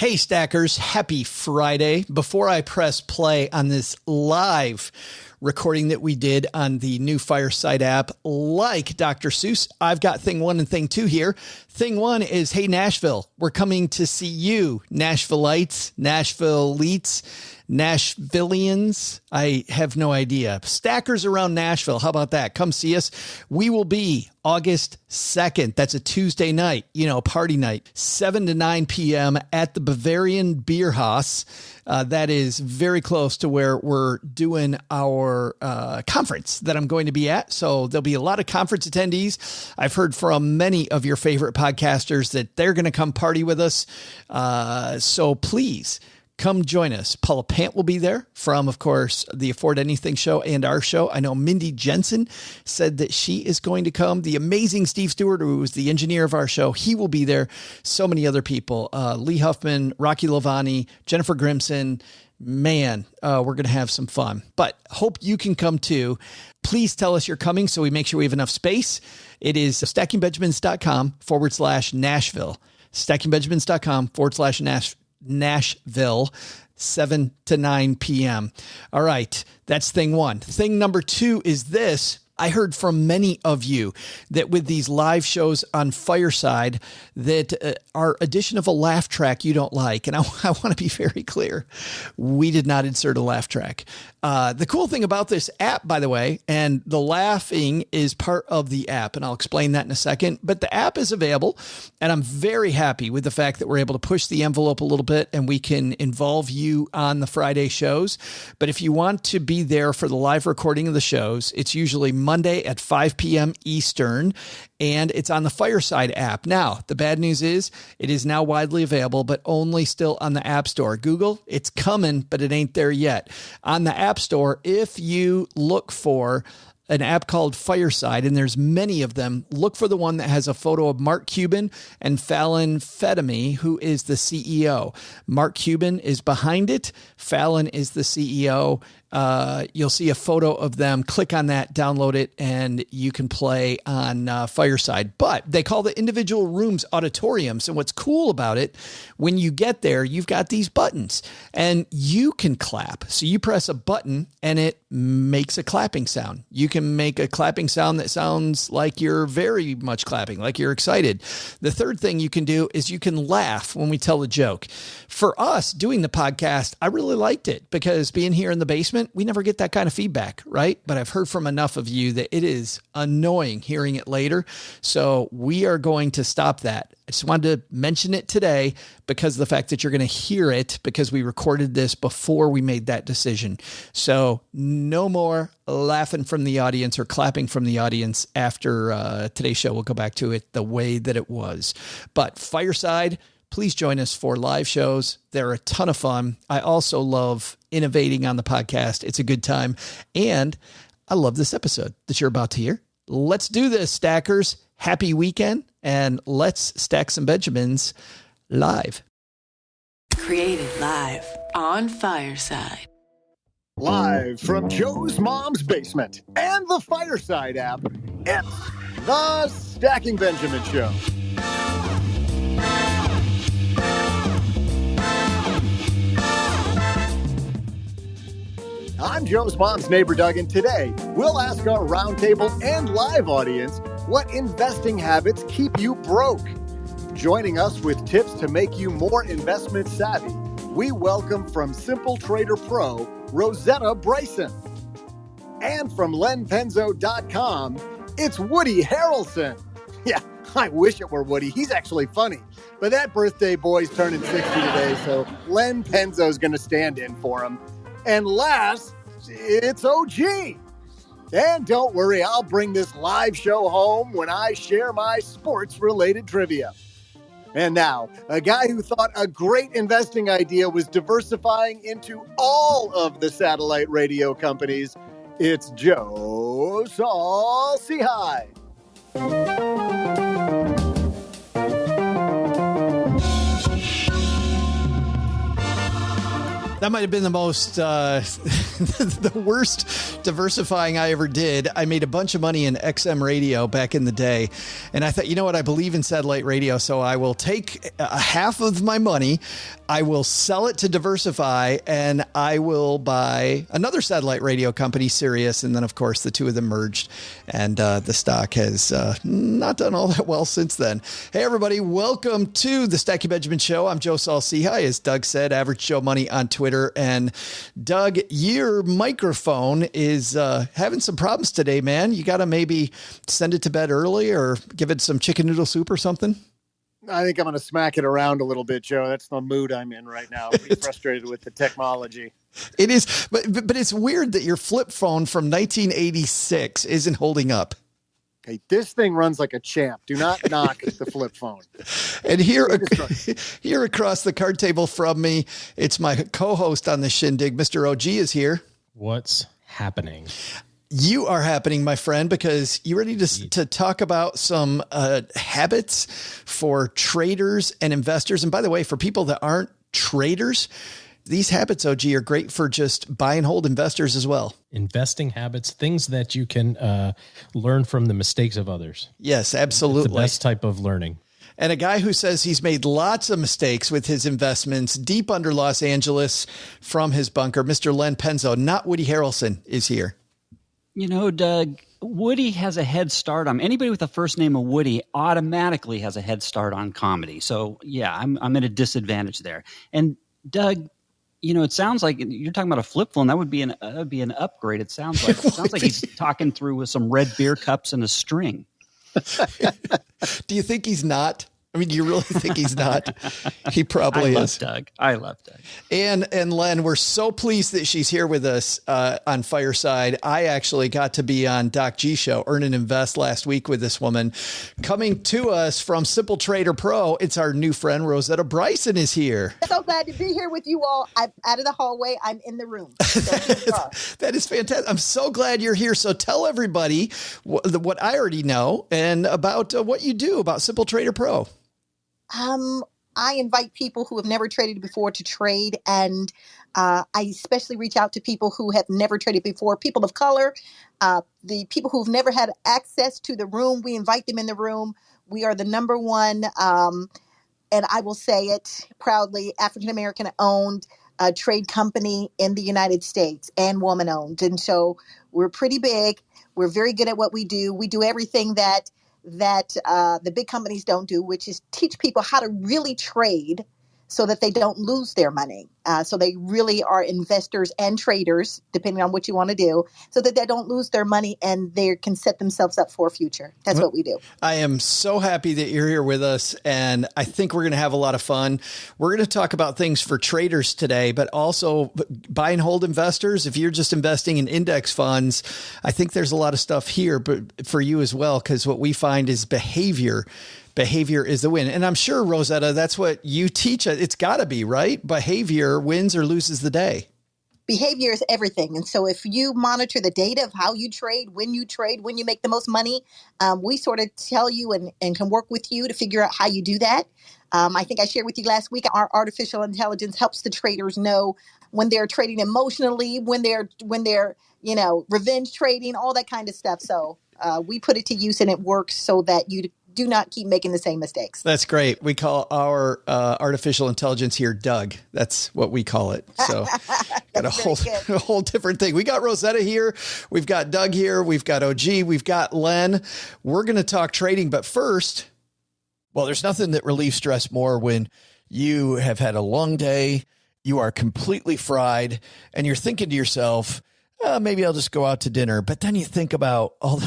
Hey Stackers, happy Friday. Before I press play on this live recording that we did on the new Fireside app, like Dr. Seuss, I've got thing one and thing two here. Thing one is, hey Nashville, we're coming to see you, Nashvilleites, Nashvilletes, Nashvillians. I have no idea. Stackers around Nashville. How about that? Come see us. We will be August 2nd. That's a Tuesday night, party night, 7 to 9 p.m. at the Bavarian Beer Haus. That is very close to where we're doing our conference that I'm going to be at. So there'll be a lot of conference attendees. I've heard from many of your favorite podcasters that they're going to come party with us. So please come join us. Paula Pant will be there from, of course, the Afford Anything show and our show. I know Mindy Jensen said that she is going to come. The amazing Steve Stewart, who was the engineer of our show, he will be there. So many other people, Lee Huffman, Rocky Lavani, Jennifer Grimson. Man, we're going to have some fun, but hope you can come too. Please tell us you're coming so we make sure we have enough space. It is stackingbenjamins.com/Nashville, stackingbenjamins.com/Nashville, 7 to 9 p.m. All right. That's thing one. Thing number two is this. I heard from many of you that with these live shows on Fireside that our addition of a laugh track you don't like. And I want to be very clear. We did not insert a laugh track. The cool thing about this app, by the way, and the laughing is part of the app, and I'll explain that in a second, but the app is available, and I'm very happy with the fact that we're able to push the envelope a little bit and we can involve you on the Friday shows. But if you want to be there for the live recording of the shows, it's usually Monday at 5 p.m. Eastern, and it's on the Fireside app. Now, the bad news is it is now widely available, but only still on the App Store. Google, it's coming, but it ain't there yet. On the App Store, if you look for an app called Fireside, and there's many of them, look for the one that has a photo of Mark Cuban and Fallon Fedemy, who is the CEO. Mark Cuban is behind it. Fallon is the CEO. You'll see a photo of them. Click on that, download it, and you can play on Fireside. But they call the individual rooms auditoriums. And what's cool about it, when you get there, you've got these buttons and you can clap. So you press a button and it makes a clapping sound. You can make a clapping sound that sounds like you're very much clapping, like you're excited. The third thing you can do is you can laugh when we tell a joke. For us doing the podcast, I really liked it because being here in the basement, we never get that kind of feedback, right? But I've heard from enough of you that it is annoying hearing it later. So we are going to stop that. I just wanted to mention it today because of the fact that you're going to hear it because we recorded this before we made that decision. So no more laughing from the audience or clapping from the audience after today's show. We'll go back to it the way that it was. But Fireside, please join us for live shows. They're a ton of fun. I also love innovating on the podcast. It's a good time. And I love this episode that you're about to hear. Let's do this, Stackers. Happy weekend. And let's stack some Benjamins live. Created live on Fireside. Live from Joe's mom's basement and the Fireside app, it's the Stacking Benjamin Show. I'm Joe's mom's neighbor, Doug, and today we'll ask our roundtable and live audience what investing habits keep you broke. Joining us with tips to make you more investment savvy, we welcome from Simple Trader Pro, Rosetta Bryson. And from lenpenzo.com, it's Woody Harrelson. Yeah, I wish it were Woody. He's actually funny. But that birthday boy's turning 60 today, so Len Penzo's going to stand in for him. And last, it's OG. And don't worry, I'll bring this live show home when I share my sports-related trivia. And now, a guy who thought a great investing idea was diversifying into all of the satellite radio companies, it's Joe Saul-Sehy. That might have been the most, the worst diversifying I ever did. I made a bunch of money in XM radio back in the day. And I thought, you know what? I believe in satellite radio. So I will take half of my money. I will sell it to diversify, and I will buy another satellite radio company, Sirius. And then, of course, the two of them merged, and the stock has not done all that well since then. Hey, everybody. Welcome to the Stacky Benjamin Show. I'm Joe Saul-Sehy. As Doug said, Average Joe Money on Twitter. And Doug, your microphone is having some problems today, man. You got to maybe send it to bed early or give it some chicken noodle soup or something. I think I'm going to smack it around a little bit, Joe. That's the mood I'm in right now. I'm pretty frustrated with the technology. It is, but it's weird that your flip phone from 1986 isn't holding up. Hey, this thing runs like a champ. Do not knock the flip phone. And here across the card table from me, it's my co-host on the shindig, Mr. OG is here. What's happening? You are happening, my friend, because you ready to talk about some habits for traders and investors. And by the way, for people that aren't traders, these habits, OG, are great for just buy and hold investors as well. Investing habits, things that you can learn from the mistakes of others. Yes, absolutely. It's the best type of learning. And a guy who says he's made lots of mistakes with his investments deep under Los Angeles from his bunker, Mr. Len Penzo, not Woody Harrelson, is here. You know, Doug, Woody has a head start on anybody with the first name of Woody automatically has a head start on comedy. So yeah, I'm at a disadvantage there. And Doug, you know, it sounds like you're talking about a flip phone. That would be an upgrade. It sounds like he's talking through with some red beer cups and a string. Do you think he's not? I mean, do you really think he's not? He probably is. I love Doug. And Len, we're so pleased that she's here with us on Fireside. I actually got to be on Doc G Show, Earn and Invest, last week with this woman. Coming to us from Simple Trader Pro, it's our new friend, Rosetta Bryson is here. So glad to be here with you all. I'm out of the hallway. I'm in the room. So that is fantastic. I'm so glad you're here. So tell everybody what I already know and about what you do about Simple Trader Pro. I invite people who have never traded before to trade, and I especially reach out to people who have never traded before, people of color, the people who've never had access to the room. We invite them in the room. We are the number one, and I will say it proudly, African-American owned trade company in the United States, and woman owned. And so we're pretty big. We're very good at what we do. We do everything that the big companies don't do, which is teach people how to really trade so that they don't lose their money. So they really are investors and traders, depending on what you want to do, so that they don't lose their money and they can set themselves up for a future. That's what we do. I am so happy that you're here with us, and I think we're going to have a lot of fun. We're going to talk about things for traders today, but also buy and hold investors. If you're just investing in index funds, I think there's a lot of stuff here, but for you as well, because what we find is behavior. Behavior is the win. And I'm sure, Rosetta, that's what you teach. It's got to be, right? Behavior wins or loses the day. Behavior is everything. And so if you monitor the data of how you trade, when you make the most money, we sort of tell you and can work with you to figure out how you do that. I think I shared with you last week, our artificial intelligence helps the traders know when they're trading emotionally, when they're, revenge trading, all that kind of stuff. So we put it to use and it works so that you do not keep making the same mistakes. That's great. We call our artificial intelligence here Doug. That's what we call it. So got a whole different thing. We got Rosetta here. We've got Doug here. We've got OG. We've got Len. We're going to talk trading. But first, well, there's nothing that relieves stress more when you have had a long day, you are completely fried, and you're thinking to yourself, maybe I'll just go out to dinner. But then you think about all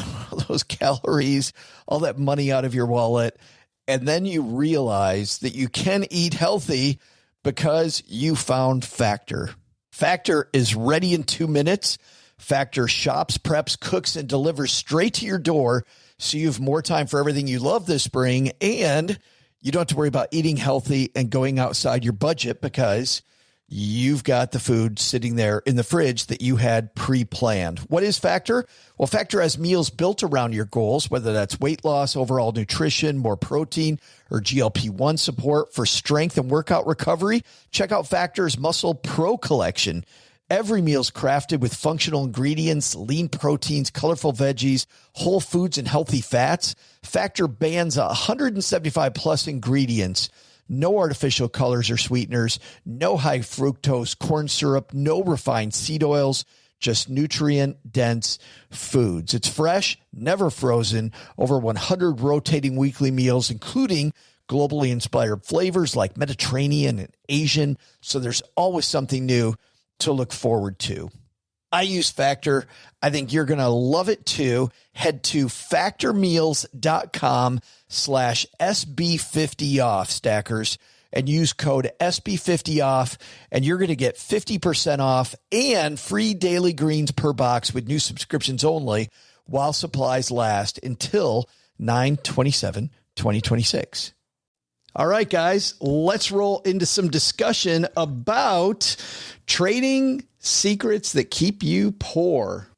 those calories, all that money out of your wallet. And then you realize that you can eat healthy because you found Factor. Factor is ready in 2 minutes. Factor shops, preps, cooks, and delivers straight to your door. So you have more time for everything you love this spring. And you don't have to worry about eating healthy and going outside your budget because you've got the food sitting there in the fridge that you had pre-planned. What is Factor? Well, Factor has meals built around your goals, whether that's weight loss, overall nutrition, more protein, or GLP-1 support for strength and workout recovery. Check out Factor's Muscle Pro collection. Every meal's crafted with functional ingredients, lean proteins, colorful veggies, whole foods, and healthy fats. Factor bans 175 plus ingredients. No artificial colors or sweeteners, no high fructose corn syrup, no refined seed oils, just nutrient-dense foods. It's fresh, never frozen, over 100 rotating weekly meals, including globally inspired flavors like Mediterranean and Asian, so there's always something new to look forward to. I use Factor. I think you're going to love it too. Head to factormeals.com/SB50off, stackers, and use code SB50off, and you're going to get 50% off and free daily greens per box with new subscriptions only while supplies last until 9/27/2026. All right, guys, let's roll into some discussion about trading secrets that keep you poor.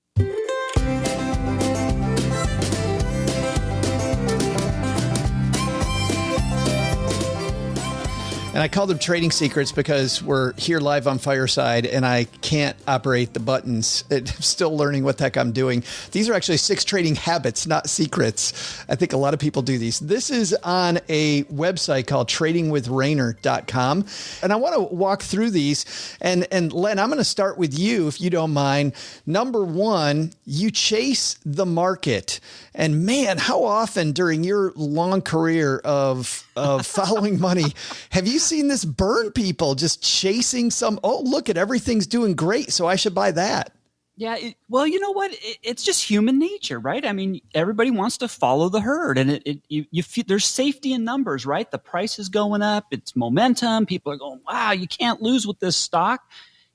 And I call them trading secrets because we're here live on Fireside and I can't operate the buttons. I'm still learning what the heck I'm doing. These are actually 6 trading habits, not secrets. I think a lot of people do these. This is on a website called tradingwithrainer.com. And I want to walk through these. And Len, I'm going to start with you, if you don't mind. Number 1, you chase the market. And man, how often during your long career of following money have you seen this burn people just chasing oh, look at everything's doing great, so I should buy that? Yeah. Well, you know what? It's just human nature, right? I mean, everybody wants to follow the herd, and you feel there's safety in numbers, right? The price is going up. It's momentum. People are going, wow, you can't lose with this stock.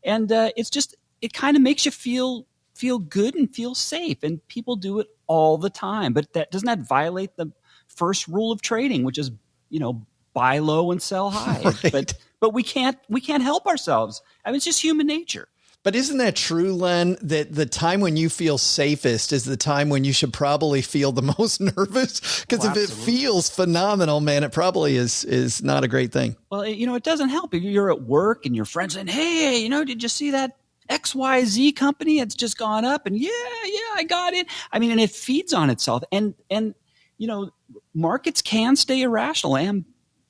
And it kind of makes you feel good and feel safe. And people do it all the time. But doesn't that violate the first rule of trading, which is, buy low and sell high? Right. But we can't help ourselves. I mean, it's just human nature. But isn't that true, Len, that the time when you feel safest is the time when you should probably feel the most nervous? Because if it feels phenomenal, man, it probably is not a great thing. Well, it doesn't help if you're at work and your friends saying, hey, did you see that XYZ company? It's just gone up. And yeah, I got it. I mean, and it feeds on itself. And markets can stay irrational, and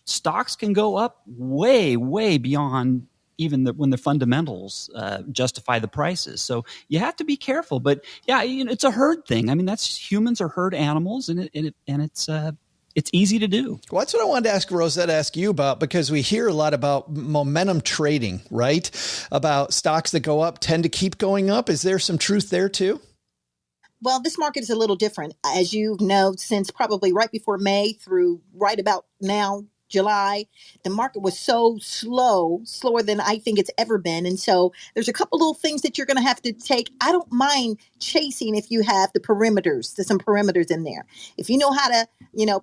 stocks can go up way, way beyond even when the fundamentals justify the prices. So you have to be careful. But yeah, it's a herd thing. I mean, humans are herd animals, and it's easy to do. Well, that's what I wanted to ask you about, because we hear a lot about momentum trading, right? About stocks that go up tend to keep going up. Is there some truth there too? Well, this market is a little different. As you know, since probably right before May through right about now, July, the market was so slower than I think it's ever been. And so there's a couple little things that you're going to have to take. I don't mind chasing if you have there's some perimeters in there. If you know how to,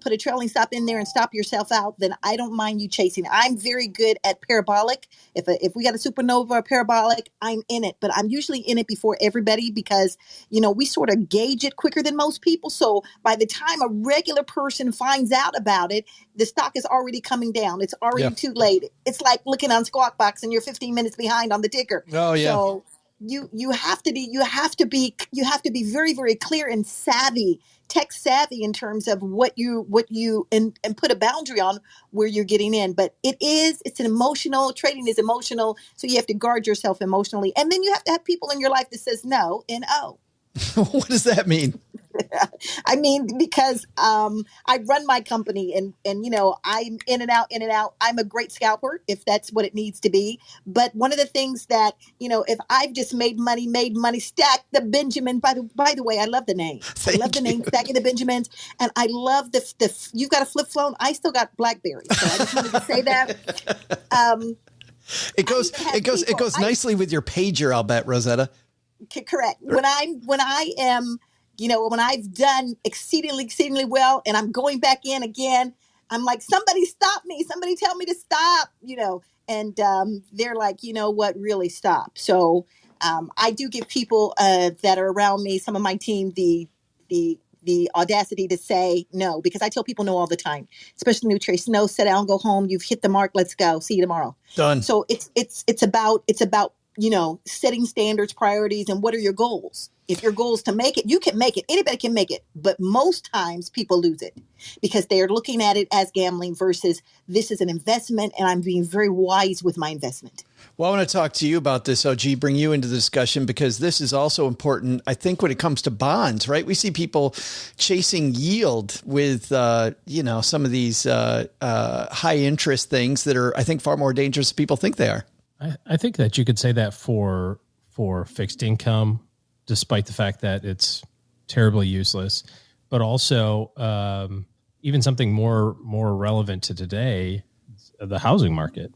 put a trailing stop in there and stop yourself out, then I don't mind you chasing. I'm very good at parabolic. If we got a supernova or parabolic, I'm in it, but I'm usually in it before everybody because, we sort of gauge it quicker than most people. So by the time a regular person finds out about it, the stock is already coming down. It's already too late. It's like looking on Squawk Box and you're 15 minutes behind on the ticker. Oh yeah. So you have to be very, very clear and tech savvy in terms of what you and put a boundary on where you're getting in. But trading is emotional. So you have to guard yourself emotionally. And then you have to have people in your life that says no and oh. What does that mean? I mean, because I run my company and I'm in and out. I'm a great scalper if that's what it needs to be. But one of the things that, if I've just made money, stack the Benjamin. By the way, I love the name. I love the name, Stacking the Benjamins. And I love the you've got a flip phone. I still got BlackBerry. So I just wanted to say that. It goes nicely with your pager, I'll bet, Rosetta. Correct. When I am, when I've done exceedingly well and I'm going back in again, I'm like, somebody stop me. Somebody tell me to stop, and they're like, you know what, really stop. So I do give people that are around me, some of my team, the audacity to say no, because I tell people no all the time, especially new trades. No, sit down, go home. You've hit the mark. Let's go. See you tomorrow. Done. So it's about setting standards, priorities, and what are your goals. If your goal is to make it, you can make it. Anybody can make it. But most times people lose it because they're looking at it as gambling versus this is an investment and I'm being very wise with my investment. Well, I want to talk to you about this, OG, bring you into the discussion because this is also important, I think, when it comes to bonds, right? We see people chasing yield with, some of these high interest things that are, I think, far more dangerous than people think they are. I think that you could say that for fixed income, despite the fact that it's terribly useless, but also even something more relevant to today, the housing market.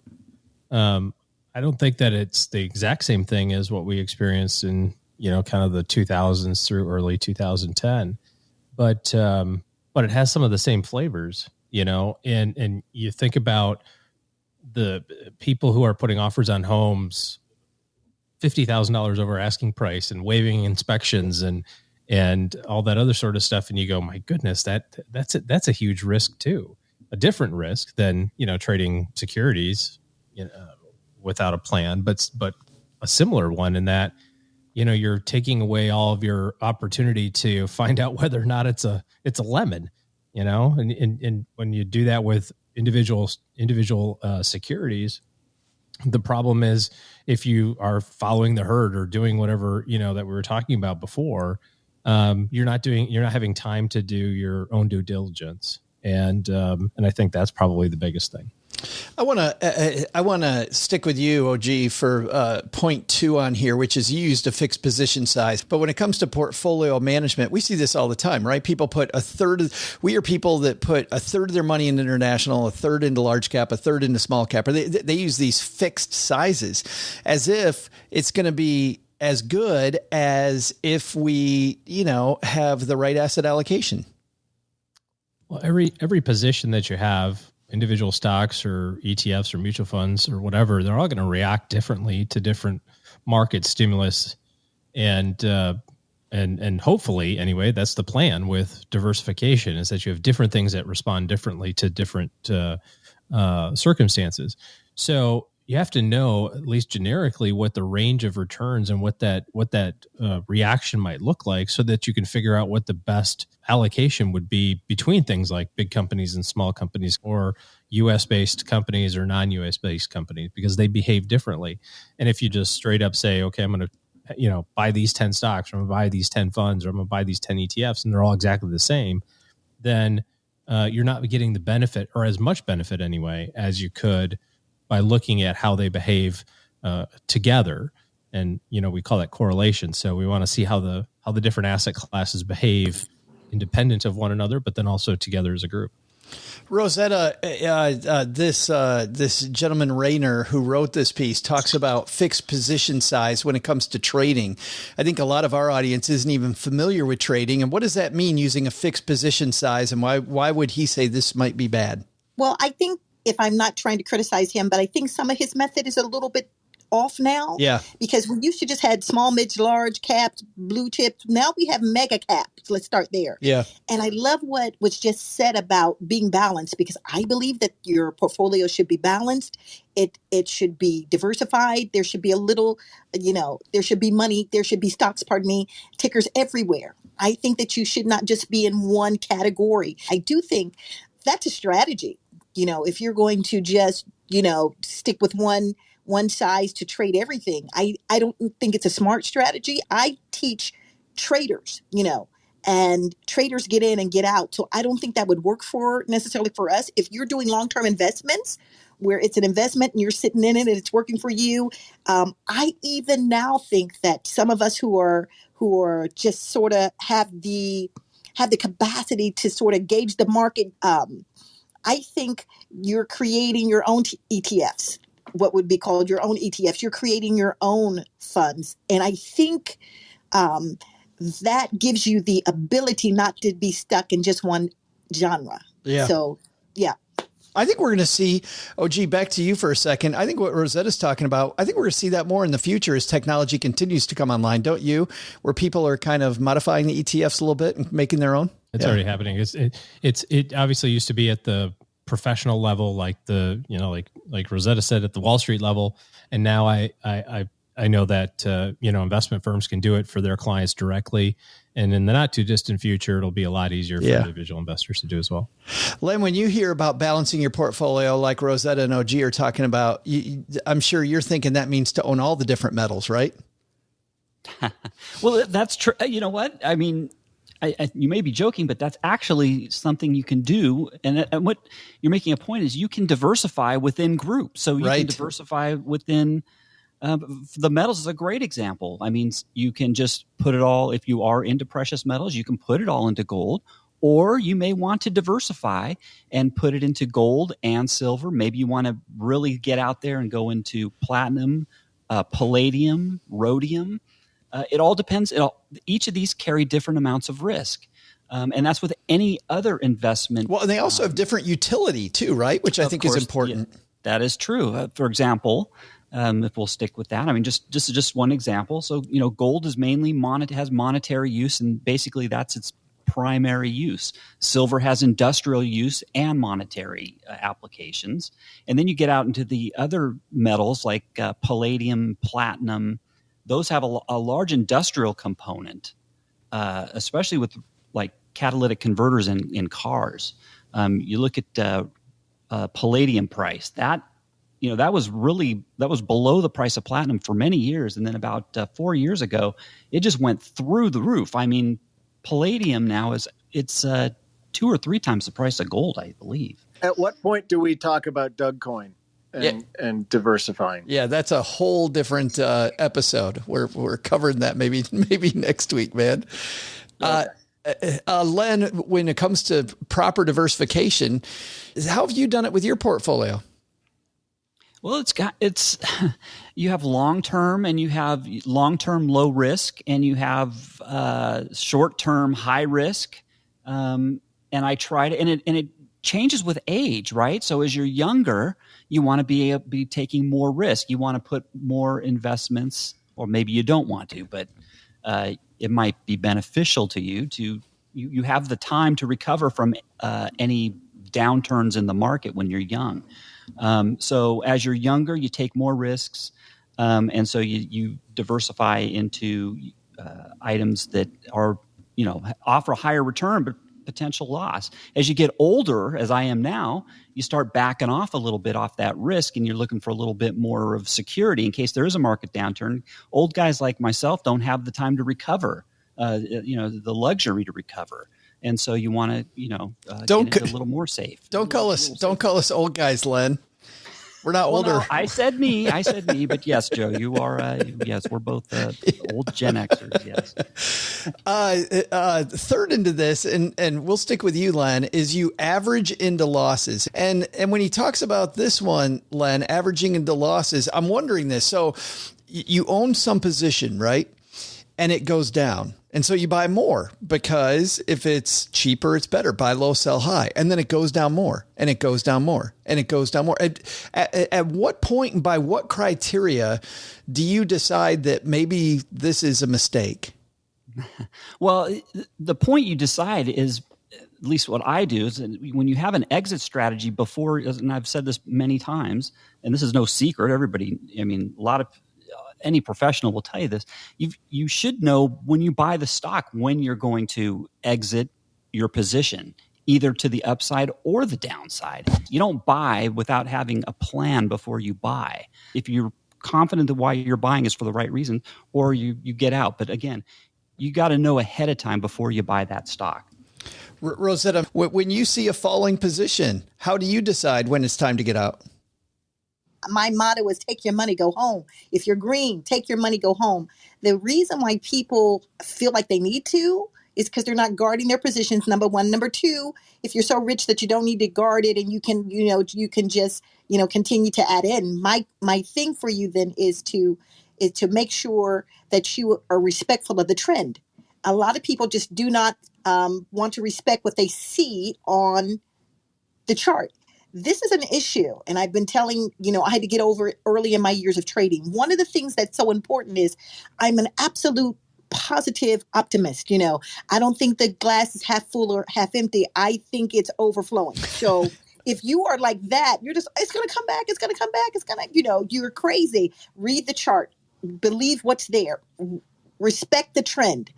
I don't think that it's the exact same thing as what we experienced in, kind of the 2000s through early 2010, but it has some of the same flavors, and you think about the people who are putting offers on homes $50,000 over asking price and waiving inspections and all that other sort of stuff. And you go, my goodness, that's a huge risk too. A different risk than, trading securities, without a plan, but a similar one in that, you're taking away all of your opportunity to find out whether or not it's a lemon, and when you do that with individual securities, the problem is if you are following the herd or doing whatever, that we were talking about before, you're not having time to do your own due diligence. And I think that's probably the biggest thing. I want to stick with you, OG, for point 2 on here, which is you used a fixed position size. But when it comes to portfolio management, we see this all the time, right? People put we are people that put a third of their money in international, a third into large cap, a third into small cap, or they use these fixed sizes as if it's going to be as good as if we, have the right asset allocation. Well, every position that you have, individual stocks or ETFs or mutual funds or whatever, they're all going to react differently to different market stimulus. And hopefully, anyway, that's the plan with diversification, is that you have different things that respond differently to different circumstances. So you have to know, at least generically, what the range of returns and what that reaction might look like, so that you can figure out what the best allocation would be between things like big companies and small companies, or U.S.-based companies or non-U.S.-based companies, because they behave differently. And if you just straight up say, okay, I'm going to buy these 10 stocks, or I'm going to buy these 10 funds, or I'm going to buy these 10 ETFs, and they're all exactly the same, then you're not getting the benefit, or as much benefit anyway, as you could by looking at how they behave together. And, we call that correlation. So we want to see how the different asset classes behave independent of one another, but then also together as a group. Rosetta, this gentleman Rayner who wrote this piece talks about fixed position size when it comes to trading. I think a lot of our audience isn't even familiar with trading. And what does that mean, using a fixed position size? And why would he say this might be bad? Well, I think, if I'm not trying to criticize him, but I think some of his method is a little bit off now. Yeah. Because we used to just had small, mid, large caps, blue chips. Now we have mega caps. Let's start there. Yeah. And I love what was just said about being balanced, because I believe that your portfolio should be balanced. It should be diversified. There should be a little, there should be money. There should be stocks, tickers everywhere. I think that you should not just be in one category. I do think that's a strategy. If you're going to just, stick with one size to trade everything, I don't think it's a smart strategy. I teach traders, and traders get in and get out. So I don't think that would work necessarily for us. If you're doing long-term investments where it's an investment and you're sitting in it and it's working for you, I even now think that some of us who are just sort of have the capacity to sort of gauge the market, I think you're creating your own ETFs, what would be called your own ETFs. You're creating your own funds. And I think that gives you the ability not to be stuck in just one genre. Yeah. So, yeah. I think we're going to see, OG, back to you for a second. I think what Rosetta's talking about, I think we're going to see that more in the future as technology continues to come online, don't you? Where people are kind of modifying the ETFs a little bit and making their own. It's already happening. It obviously used to be at the professional level, like like Rosetta said, at the Wall Street level. And now I know that, investment firms can do it for their clients directly. And in the not too distant future, it'll be a lot easier for individual investors to do as well. Len, when you hear about balancing your portfolio like Rosetta and OG are talking about, I'm sure you're thinking that means to own all the different metals, right? Well, that's true. You know what? I mean, you may be joking, but that's actually something you can do. And what you're making a point is you can diversify within groups. So you can diversify within the metals is a great example. I mean, you can just put it all, if you are into precious metals, you can put it all into gold, or you may want to diversify and put it into gold and silver. Maybe you want to really get out there and go into platinum, palladium, rhodium. It all depends. Each of these carry different amounts of risk. And that's with any other investment. Well, and they also have different utility too, right? Which I think is important. Yeah, that is true. For example, if we'll stick with that, I mean, just one example. So, gold is mainly has monetary use, and basically that's its primary use. Silver has industrial use and monetary applications. And then you get out into the other metals like palladium, platinum. Those have a large industrial component, especially with like catalytic converters in cars. You look at palladium price. That was below the price of platinum for many years. And then about 4 years ago, it just went through the roof. I mean, palladium now it's 2 or 3 times the price of gold, I believe. At what point do we talk about Doug Coin and diversifying? Yeah, that's a whole different episode. We're covering that maybe next week, man. Okay. Len, when it comes to proper diversification, how have you done it with your portfolio? Well, you have long-term and you have long-term low risk and you have short-term high risk. And I tried and it changes with age, right? So as you're younger, you want to be taking more risk. You want to put more investments, or maybe you don't want to, but it might be beneficial to you you have the time to recover from any downturns in the market when you're young. So as you're younger, you take more risks, and so you diversify into items that are offer a higher return but potential loss. As you get older, as I am now, you start backing off a little bit off that risk, and you're looking for a little bit more of security in case there is a market downturn. Old guys like myself don't have the time to recover, the luxury to recover. And so you want to, get a little more safe. Don't call us old guys, Len. We're not older. No, I said me, but yes, Joe, you are, yes, we're both old Gen Xers, yes. Third into this, and we'll stick with you, Len, is you average into losses. And when he talks about this one, Len, averaging into losses, I'm wondering this. So you own some position, right? And it goes down. And so you buy more because if it's cheaper, it's better. Buy low, sell high. And then it goes down more and it goes down more and it goes down more. At what point and by what criteria do you decide that maybe this is a mistake? Well, the point you decide is, at least what I do, is when you have an exit strategy before, and I've said this many times, and this is no secret, any professional will tell you this. You should know when you buy the stock when you're going to exit your position, either to the upside or the downside. You don't buy without having a plan before you buy. If you're confident that why you're buying is for the right reason, or you get out. But again, you got to know ahead of time before you buy that stock. Rosetta, when you see a falling position, how do you decide when it's time to get out? My motto is take your money, go home. If you're green, take your money, go home. The reason why people feel like they need to is because they're not guarding their positions, number one. Number two, if you're so rich that you don't need to guard it and you can just, continue to add in. My thing for you then is to make sure that you are respectful of the trend. A lot of people just do not want to respect what they see on the chart. this is an issue. And I've been telling, I had to get over it early in my years of trading. One of the things that's so important is I'm an absolute positive optimist. I don't think the glass is half full or half empty. I think it's overflowing. So if you are like that, it's going to come back. It's going to come back. It's going to, you're crazy. Read the chart, believe what's there, respect the trend,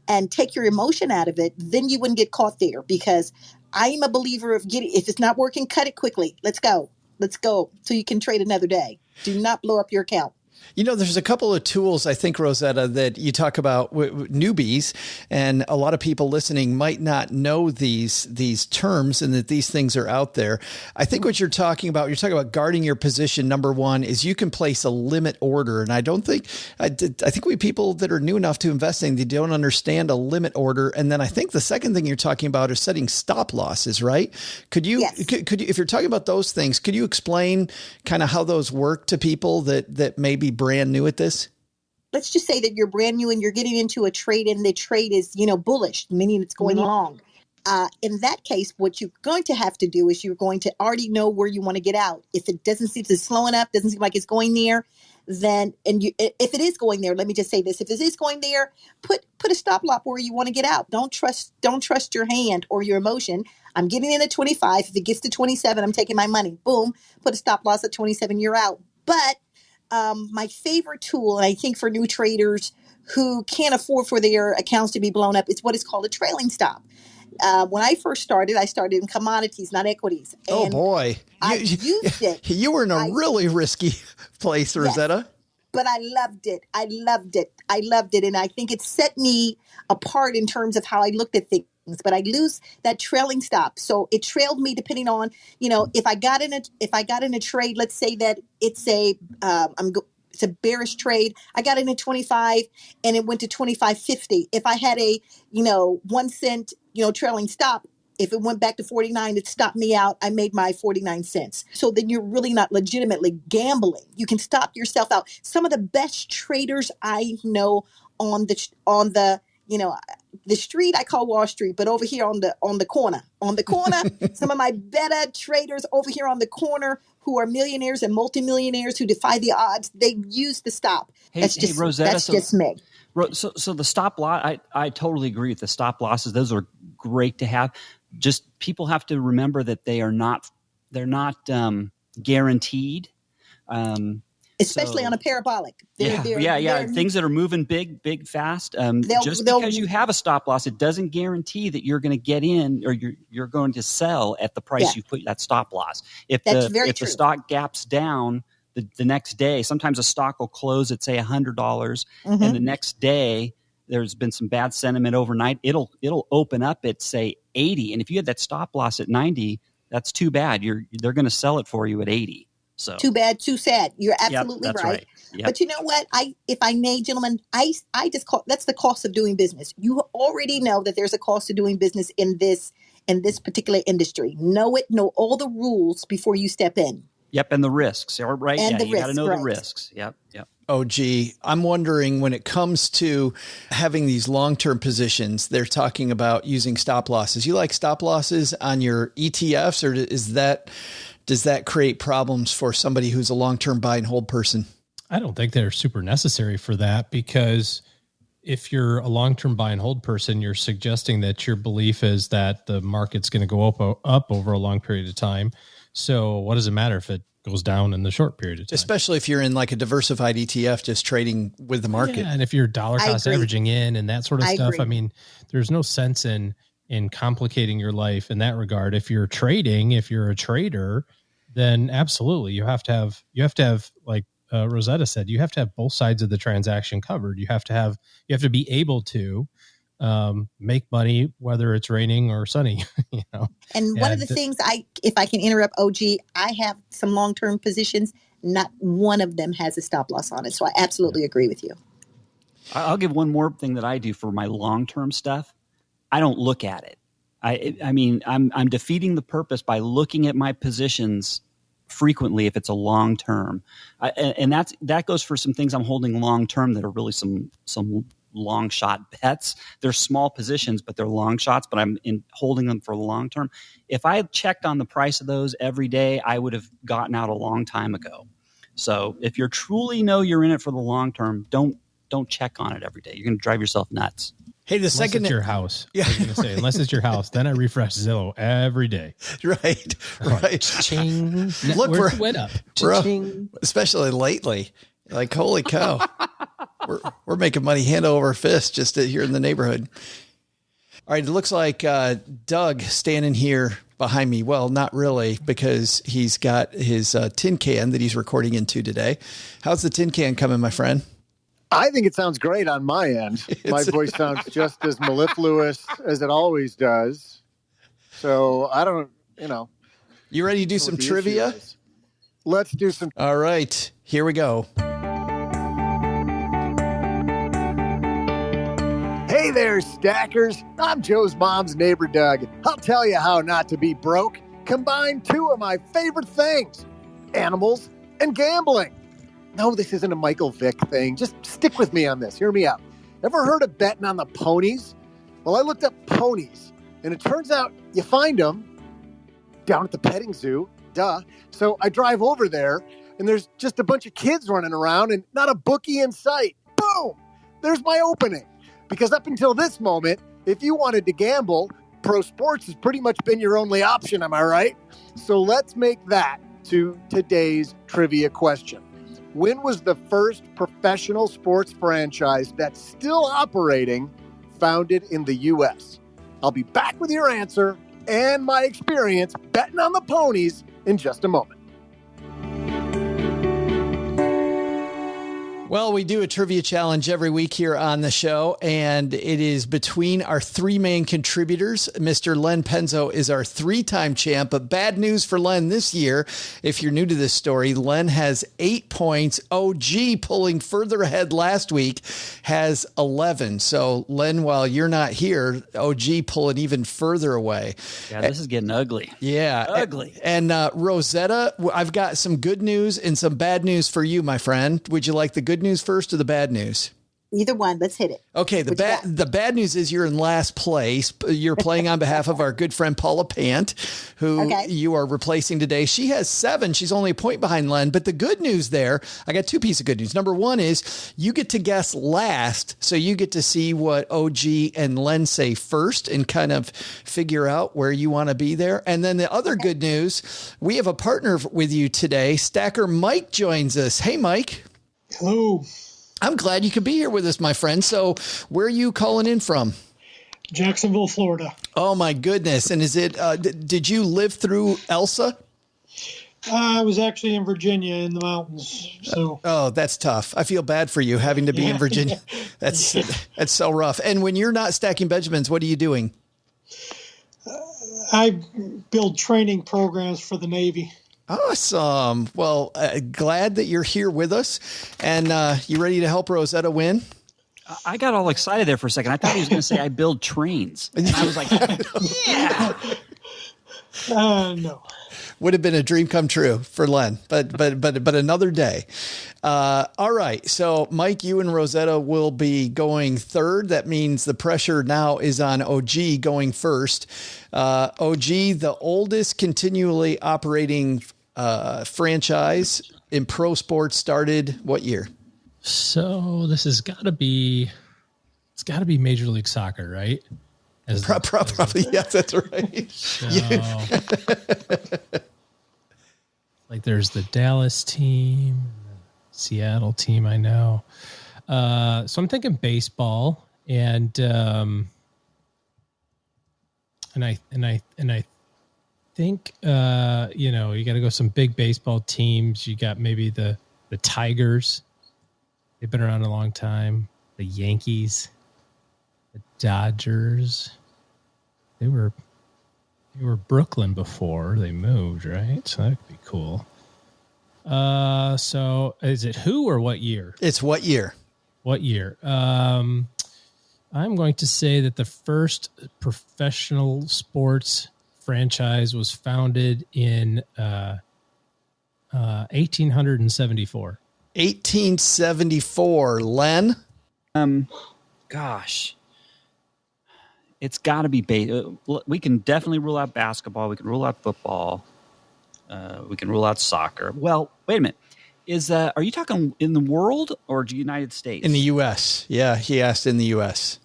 and take your emotion out of it. Then you wouldn't get caught there, because I'm a believer of if it's not working, cut it quickly. Let's go so you can trade another day. Do not blow up your account. There's a couple of tools, I think, Rosetta, that you talk about newbies, and a lot of people listening might not know these terms and that these things are out there. I think what you're talking about guarding your position. Number one is you can place a limit order. And I think we people that are new enough to investing, they don't understand a limit order. And then I think the second thing you're talking about is setting stop losses, right? Could you, Yes. could you, if you're talking about those things, could you explain kind of how those work to people that may be brand new at this? Let's just say that you're brand new and you're getting into a trade, and the trade is, bullish, meaning it's going long. In that case, what you're going to have to do is you're going to already know where you want to get out. If it doesn't seem to slow enough, doesn't seem like it's going there, then, if it is going there, let me just say this: if it is going there, put a stop loss where you want to get out. Don't trust your hand or your emotion. I'm getting in at 25. If it gets to 27, I'm taking my money. Boom, put a stop loss at 27. You're out. But my favorite tool, and I think for new traders who can't afford for their accounts to be blown up, is what is called a trailing stop. When I first started, I started in commodities, not equities. Oh, boy. I used it. You were in a really risky place, Rosetta. Yes, but I loved it. I loved it. And I think it set me apart in terms of how I looked at things. But I lose that trailing stop. So it trailed me depending on, if I got in a trade, let's say that it's it's a bearish trade. I got in at 25 and it went to 25.50. If I had a, 1 cent, trailing stop, if it went back to 49, it stopped me out. I made my 49 cents. So then you're really not legitimately gambling. You can stop yourself out. Some of the best traders I know on the street I call Wall Street, but over here on the corner, some of my better traders over here on the corner who are millionaires and multimillionaires who defy the odds, they use the stop. Rosetta, that's just me. So the stop loss, I totally agree with the stop losses. Those are great to have. Just people have to remember that they're not guaranteed. Especially on a parabolic. They're things that are moving big, fast. Because you have a stop loss, it doesn't guarantee that you're going to get in or you're going to sell at the price you put that stop loss. If the stock gaps down the next day, sometimes a stock will close at say $100, and the next day there's been some bad sentiment overnight. It'll open up at say 80, and if you had that stop loss at 90, that's too bad. They're going to sell it for you at 80. So too bad, too sad. You're absolutely right. Yep. But you know what? If I may, gentlemen, I just call that's the cost of doing business. You already know that there's a cost of doing business in this particular industry. Know all the rules before you step in. Yep, and the risks, right? And you got to know the risks. Yep. Oh, gee, I'm wondering when it comes to having these long-term positions, they're talking about using stop losses. You like stop losses on your ETFs, or does that create problems for somebody who's a long-term buy and hold person? I don't think they're super necessary for that, because if you're a long-term buy and hold person, you're suggesting that your belief is that the market's going to go up over a long period of time. So what does it matter if it goes down in the short period of time? Especially if you're in like a diversified ETF, just trading with the market. Yeah, and if you're dollar cost averaging in and that sort of stuff, agree. I mean, there's no sense in complicating your life in that regard. If you're trading, if you're a trader, then absolutely you have to have like Rosetta said, you have to have both sides of the transaction covered. You have to be able to make money whether it's raining or sunny. And one of the things if I can interrupt, OG, I have some long-term positions. Not one of them has a stop loss on it, so I absolutely agree with you. I'll give one more thing that I do for my long-term stuff. I don't look at it. I mean, I'm defeating the purpose by looking at my positions frequently if it's a long term, and that goes for some things I'm holding long term that are really some long shot bets. They're small positions, but they're long shots, but I'm holding them for the long term. If I had checked on the price of those every day, I would have gotten out a long time ago. So if you truly know you're in it for the long term, don't check on it every day. You're going to drive yourself nuts. Hey, Unless it's your house. Yeah. I was going to say, unless it's your house, then I refresh Zillow every day. Right. Ching. Look, went up. Especially lately. Like, holy cow. we're making money hand over fist just here in the neighborhood. All right. It looks like Doug standing here behind me. Well, not really, because he's got his tin can that he's recording into today. How's the tin can coming, my friend? I think it sounds great on my end. My voice sounds just as mellifluous as it always does. So I don't, You ready to do some trivia? Let's do some. All right, here we go. Hey there, stackers. I'm Joe's mom's neighbor, Doug. I'll tell you how not to be broke. Combine two of my favorite things, animals and gambling. No, this isn't a Michael Vick thing. Just stick with me on this. Hear me out. Ever heard of betting on the ponies? Well, I looked up ponies, and it turns out you find them down at the petting zoo. Duh. So I drive over there, and there's just a bunch of kids running around and not a bookie in sight. Boom! There's my opening. Because up until this moment, if you wanted to gamble, pro sports has pretty much been your only option, am I right? So let's make that to today's trivia question. When was the first professional sports franchise that's still operating founded in the U.S.? I'll be back with your answer and my experience betting on the ponies in just a moment. Well, we do a trivia challenge every week here on the show, and it is between our three main contributors. Mr. Len Penzo is our three-time champ, but bad news for Len this year. If you're new to this story, Len has 8 points. OG, pulling further ahead last week, has 11. So, Len, while you're not here, OG pulling even further away. Yeah, this is getting ugly. Yeah. Ugly. And Rosetta, I've got some good news and some bad news for you, my friend. Would you like the good news first or the bad news? Either one. Let's hit it. Okay. The bad news is you're in last place. You're playing on behalf of our good friend Paula Pant, who you are replacing today. She has 7. She's only a point behind Len. But the good news there, I got 2 pieces of good news. Number one is you get to guess last. So you get to see what OG and Len say first and kind of figure out where you want to be there. And then the other good news, we have a partner with you today. Stacker Mike joins us. Hey, Mike. Hello. I'm glad you could be here with us, my friend. So where are you calling in from? Jacksonville, Florida. Oh, my goodness. And is it, did you live through Elsa? I was actually in Virginia in the mountains. So. Oh, that's tough. I feel bad for you having to be in Virginia. That's so rough. And when you're not stacking Benjamins, what are you doing? I build training programs for the Navy. Awesome. Well, glad that you're here with us. And you ready to help Rosetta win? I got all excited there for a second. I thought he was going to say I build trains. And I was like, yeah. No. Would have been a dream come true for Len, but another day. All right. So Mike, you and Rosetta will be going third. That means the pressure now is on OG going first. OG, the oldest continually operating franchise in pro sports, started what year? So this has got to be, it's got to be Major League Soccer, right? Probably, yes, that's right. So, like there's the Dallas team, the Seattle team, I know. So I'm thinking baseball, and I think you got to go some big baseball teams. You got maybe the Tigers. They've been around a long time. The Yankees, the Dodgers. They were Brooklyn before they moved, right? So that could be cool. So is it who or what year? It's what year? What year? I'm going to say that the first professional sports franchise was founded in 1874. 1874. Len? Gosh. It's got to be we can definitely rule out basketball. We can rule out football. We can rule out soccer. Well, wait a minute. Are you talking in the world or the United States? In the U.S. Yeah, he asked in the U.S.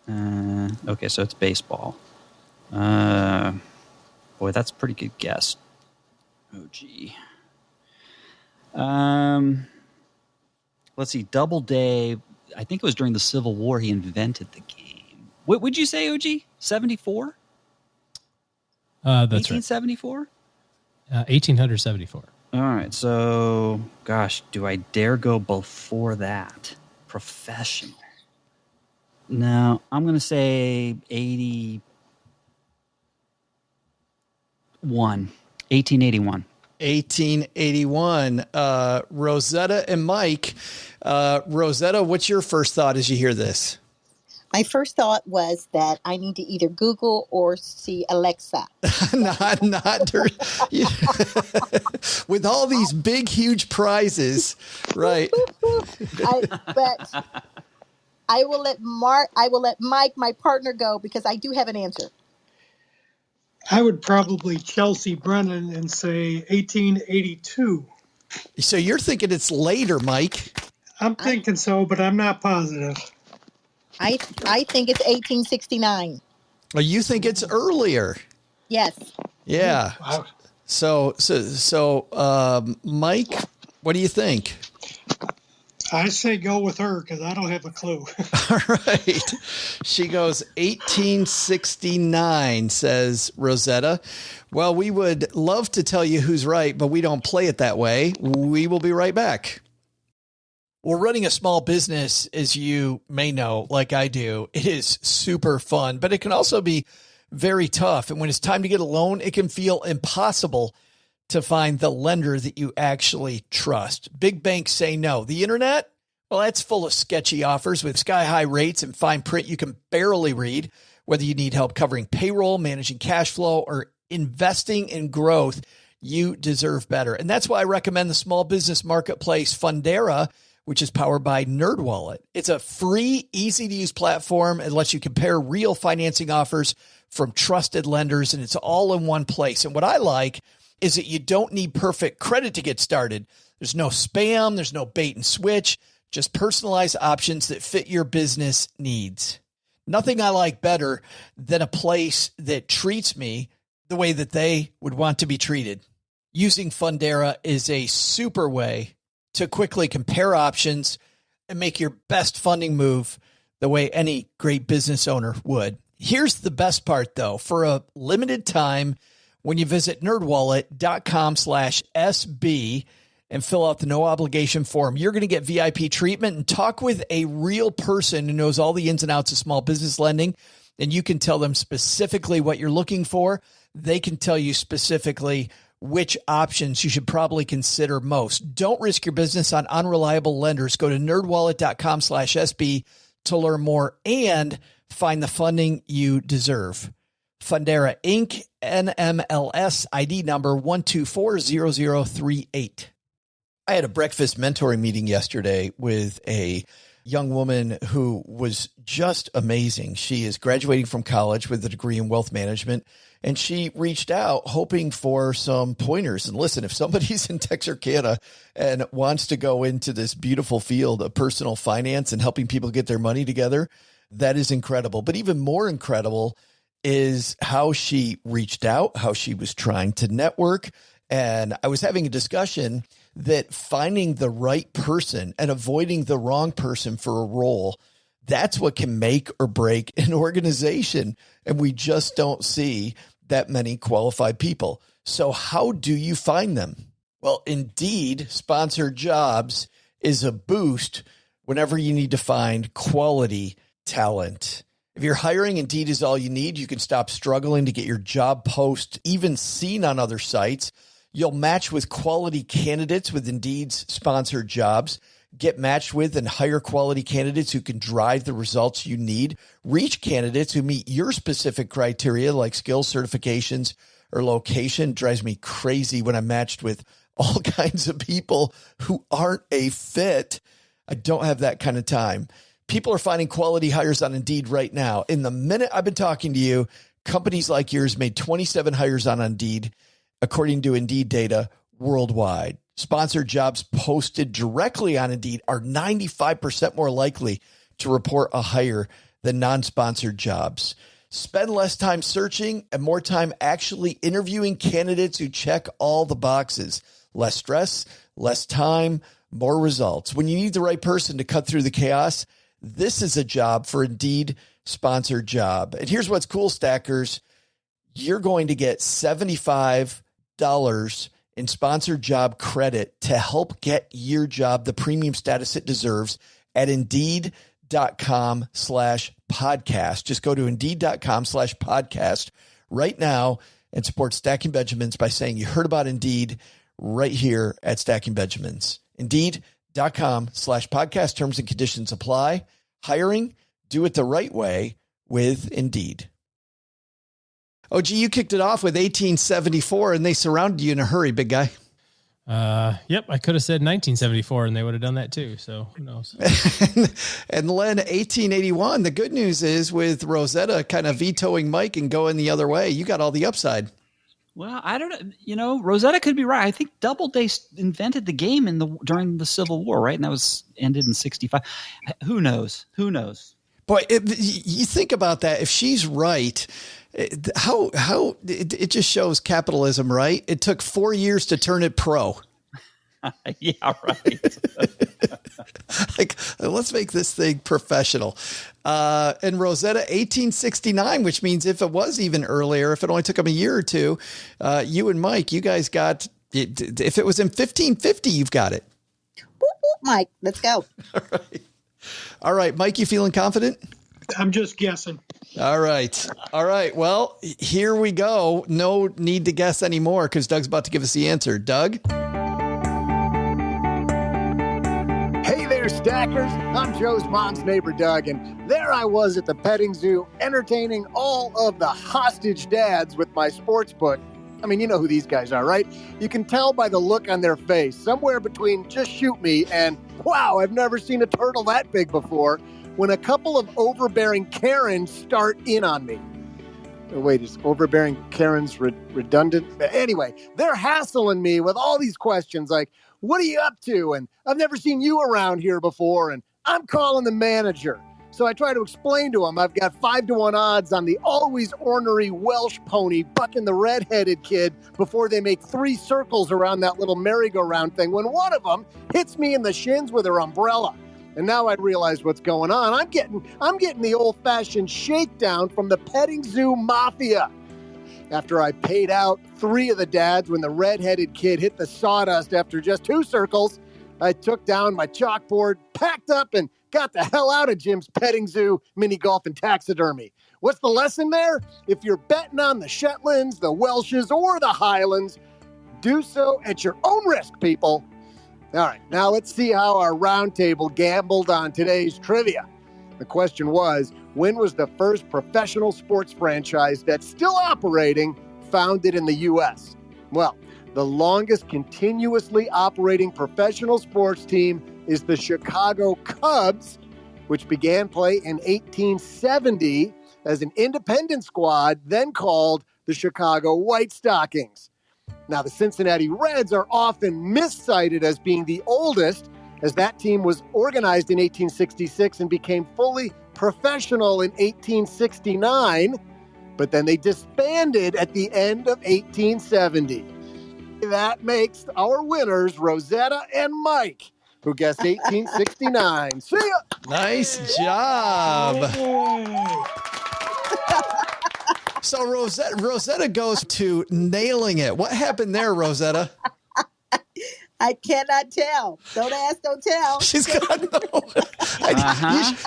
Okay, so it's baseball. Boy, that's a pretty good guess. OG. Let's see. Doubleday. I think it was during the Civil War he invented the game. What would you say, OG? 74? That's 1874? right. 1874. All right. So, gosh, do I dare go before that? Professional. No, I'm going to say 81. 1881. 1881. Rosetta and Mike. Rosetta, what's your first thought as you hear this? My first thought was that I need to either Google or see Alexa. not with all these big, huge prizes, right? But I will let Mike, my partner, go because I do have an answer. I would probably Chelsea Brennan and say 1882. So you're thinking it's later, Mike? I'm thinking so, but I'm not positive. I think it's 1869. Well, you think it's earlier? Yes. Yeah. Wow. So, Mike, what do you think? I say go with her because I don't have a clue. All right. She goes 1869, says Rosetta. Well, we would love to tell you who's right, but we don't play it that way. We will be right back. Well, running a small business, as you may know, like I do, it is super fun, but it can also be very tough. And when it's time to get a loan, it can feel impossible to find the lender that you actually trust. Big banks say no. The internet, well, that's full of sketchy offers with sky-high rates and fine print you can barely read. Whether you need help covering payroll, managing cash flow, or investing in growth, you deserve better. And that's why I recommend the small business marketplace Fundera, which is powered by NerdWallet. It's a free, easy-to-use platform. It lets you compare real financing offers from trusted lenders, and it's all in one place. And what I like is that you don't need perfect credit to get started. There's no spam. There's no bait and switch. Just personalized options that fit your business needs. Nothing I like better than a place that treats me the way that they would want to be treated. Using Fundera is a super way to quickly compare options and make your best funding move the way any great business owner would. Here's the best part, though. For a limited time, when you visit nerdwallet.com/SB and fill out the no obligation form, you're going to get VIP treatment and talk with a real person who knows all the ins and outs of small business lending. And you can tell them specifically what you're looking for. They can tell you specifically which options you should probably consider most. Don't risk your business on unreliable lenders. Go to nerdwallet.com/SB to learn more and find the funding you deserve. Fundera Inc., NMLS ID number 1240038. I had a breakfast mentoring meeting yesterday with a young woman who was just amazing. She is graduating from college with a degree in wealth management, and she reached out hoping for some pointers. And listen, if somebody's in Texarkana and wants to go into this beautiful field of personal finance and helping people get their money together, that is incredible. But even more incredible is how she reached out, how she was trying to network. And I was having a discussion that finding the right person and avoiding the wrong person for a role, that's what can make or break an organization. And we just don't see that many qualified people. So how do you find them? Well, Indeed sponsored jobs is a boost whenever you need to find quality talent. If you're hiring, Indeed is all you need. You can stop struggling to get your job post even seen on other sites. You'll match with quality candidates with Indeed's sponsored jobs. Get matched with and hire quality candidates who can drive the results you need. Reach candidates who meet your specific criteria like skills, certifications, or location. It drives me crazy when I'm matched with all kinds of people who aren't a fit. I don't have that kind of time. People are finding quality hires on Indeed right now. In the minute I've been talking to you, companies like yours made 27 hires on Indeed, according to Indeed data worldwide. Sponsored jobs posted directly on Indeed are 95% more likely to report a hire than non-sponsored jobs. Spend less time searching and more time actually interviewing candidates who check all the boxes. Less stress, less time, more results. When you need the right person to cut through the chaos, this is a job for Indeed sponsored job. And here's what's cool, Stackers. You're going to get $75 in sponsored job credit to help get your job the premium status it deserves at Indeed.com/podcast. Just go to Indeed.com/podcast right now and support Stacking Benjamins by saying you heard about Indeed right here at Stacking Benjamins. Indeed.com/podcast. Terms and conditions apply. Hiring, do it the right way with Indeed. OG, you kicked it off with 1874 and they surrounded you in a hurry, big guy. Yep, I could have said 1974 and they would have done that too. So who knows? And Len, 1881. The good news is with Rosetta kind of vetoing Mike and going the other way, you got all the upside. Well, I don't know. You know, Rosetta could be right. I think Doubleday invented the game during the Civil War, right? And that was ended in 65. Who knows? Who knows? Boy, you think about that. If she's right, how it just shows capitalism, right? It took 4 years to turn it pro. Yeah, right. Like, let's make this thing professional. And Rosetta, 1869, which means if it was even earlier, if it only took them a year or two, you and Mike, you guys got it. If it was in 1550, you've got it. Whoop, whoop, Mike, let's go. All right, Mike, you feeling confident? I'm just guessing. All right. Well, here we go. No need to guess anymore because Doug's about to give us the answer. Doug? Hey there, Stackers. I'm Joe's mom's neighbor, Doug, and there I was at the petting zoo entertaining all of the hostage dads with my sports book. I mean, you know who these guys are, right? You can tell by the look on their face, somewhere between just shoot me and, wow, I've never seen a turtle that big before, when a couple of overbearing Karens start in on me. Wait, is overbearing Karens redundant? Anyway, they're hassling me with all these questions like, what are you up to? And I've never seen you around here before, and I'm calling the manager. So I try to explain to them I've got 5-1 odds on the always ornery Welsh pony bucking the red-headed kid before they make 3 circles around that little merry-go-round thing when one of them hits me in the shins with her umbrella. And now I realize what's going on. I'm getting the old-fashioned shakedown from the petting zoo mafia. After I paid out 3 of the dads when the red-headed kid hit the sawdust after just 2 circles, I took down my chalkboard, packed up, and got the hell out of Jim's petting zoo, mini golf, and taxidermy. What's the lesson there? If you're betting on the Shetlands, the Welshes, or the Highlands, do so at your own risk, people. All right, now let's see how our roundtable gambled on today's trivia. The question was, when was the first professional sports franchise that's still operating founded in the U.S.? Well, the longest continuously operating professional sports team is the Chicago Cubs, which began play in 1870 as an independent squad, then called the Chicago White Stockings. Now, the Cincinnati Reds are often miscited as being the oldest, as that team was organized in 1866 and became fully professional in 1869, but then they disbanded at the end of 1870. That makes our winners Rosetta and Mike, who guessed 1869. See ya! Nice job. So Rosetta goes to nailing it. What happened there, Rosetta? I cannot tell. Don't ask, don't tell. She's got no.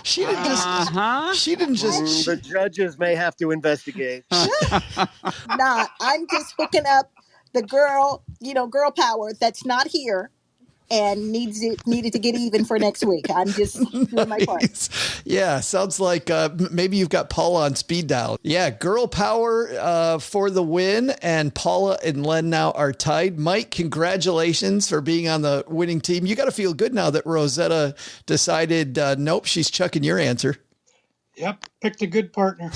She didn't just. The judges may have to investigate. Nah, I'm just hooking up the girl, girl power that's not here. and needed to get even for next week. I'm just doing my part. Yeah, sounds like maybe you've got Paula on speed dial. Yeah, girl power for the win, and Paula and Len now are tied. Mike, congratulations for being on the winning team. You got to feel good now that Rosetta decided, nope, she's chucking your answer. Yep, picked a good partner.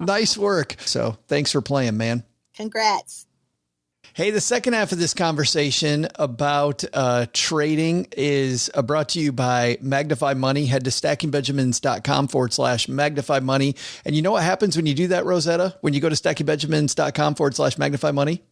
Nice work. So thanks for playing, man. Congrats. Hey, the second half of this conversation about trading is brought to you by Magnify Money. Head to stackingbenjamins.com/Magnify Money. And you know what happens when you do that, Rosetta? When you go to stackingbenjamins.com/Magnify Money?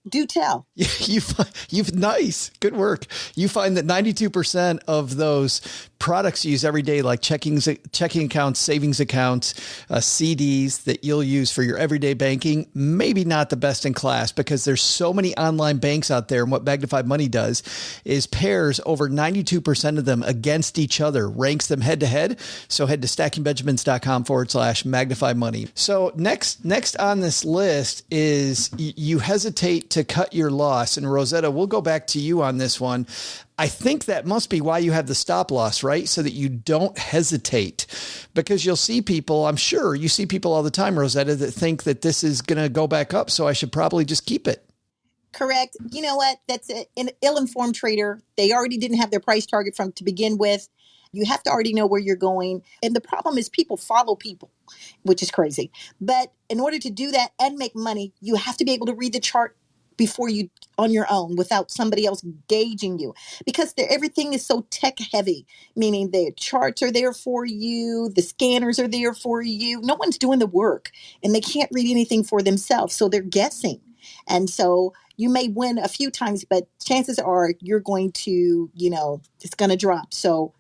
Do tell. You've nice. Good work. You find that 92% of those products you use every day, like checking accounts, savings accounts, CDs that you'll use for your everyday banking, maybe not the best in class because there's so many online banks out there. And what Magnify Money does is pairs over 92% of them against each other, ranks them head to head. So head to stackingbenjamins.com/Magnify Money. So next on this list is you hesitate to cut your loss. And Rosetta, we'll go back to you on this one. I think that must be why you have the stop loss, right? So that you don't hesitate, because you'll see people, I'm sure you see people all the time, Rosetta, that think that this is going to go back up. So I should probably just keep it. Correct. You know what? That's an ill-informed trader. They already didn't have their price target to begin with. You have to already know where you're going. And the problem is people follow people, which is crazy. But in order to do that and make money, you have to be able to read the chart before you on your own without somebody else gauging you, because everything is so tech heavy, meaning the charts are there for you. The scanners are there for you. No one's doing the work and they can't read anything for themselves. So they're guessing. And so you may win a few times, but chances are you're going to, it's going to drop. So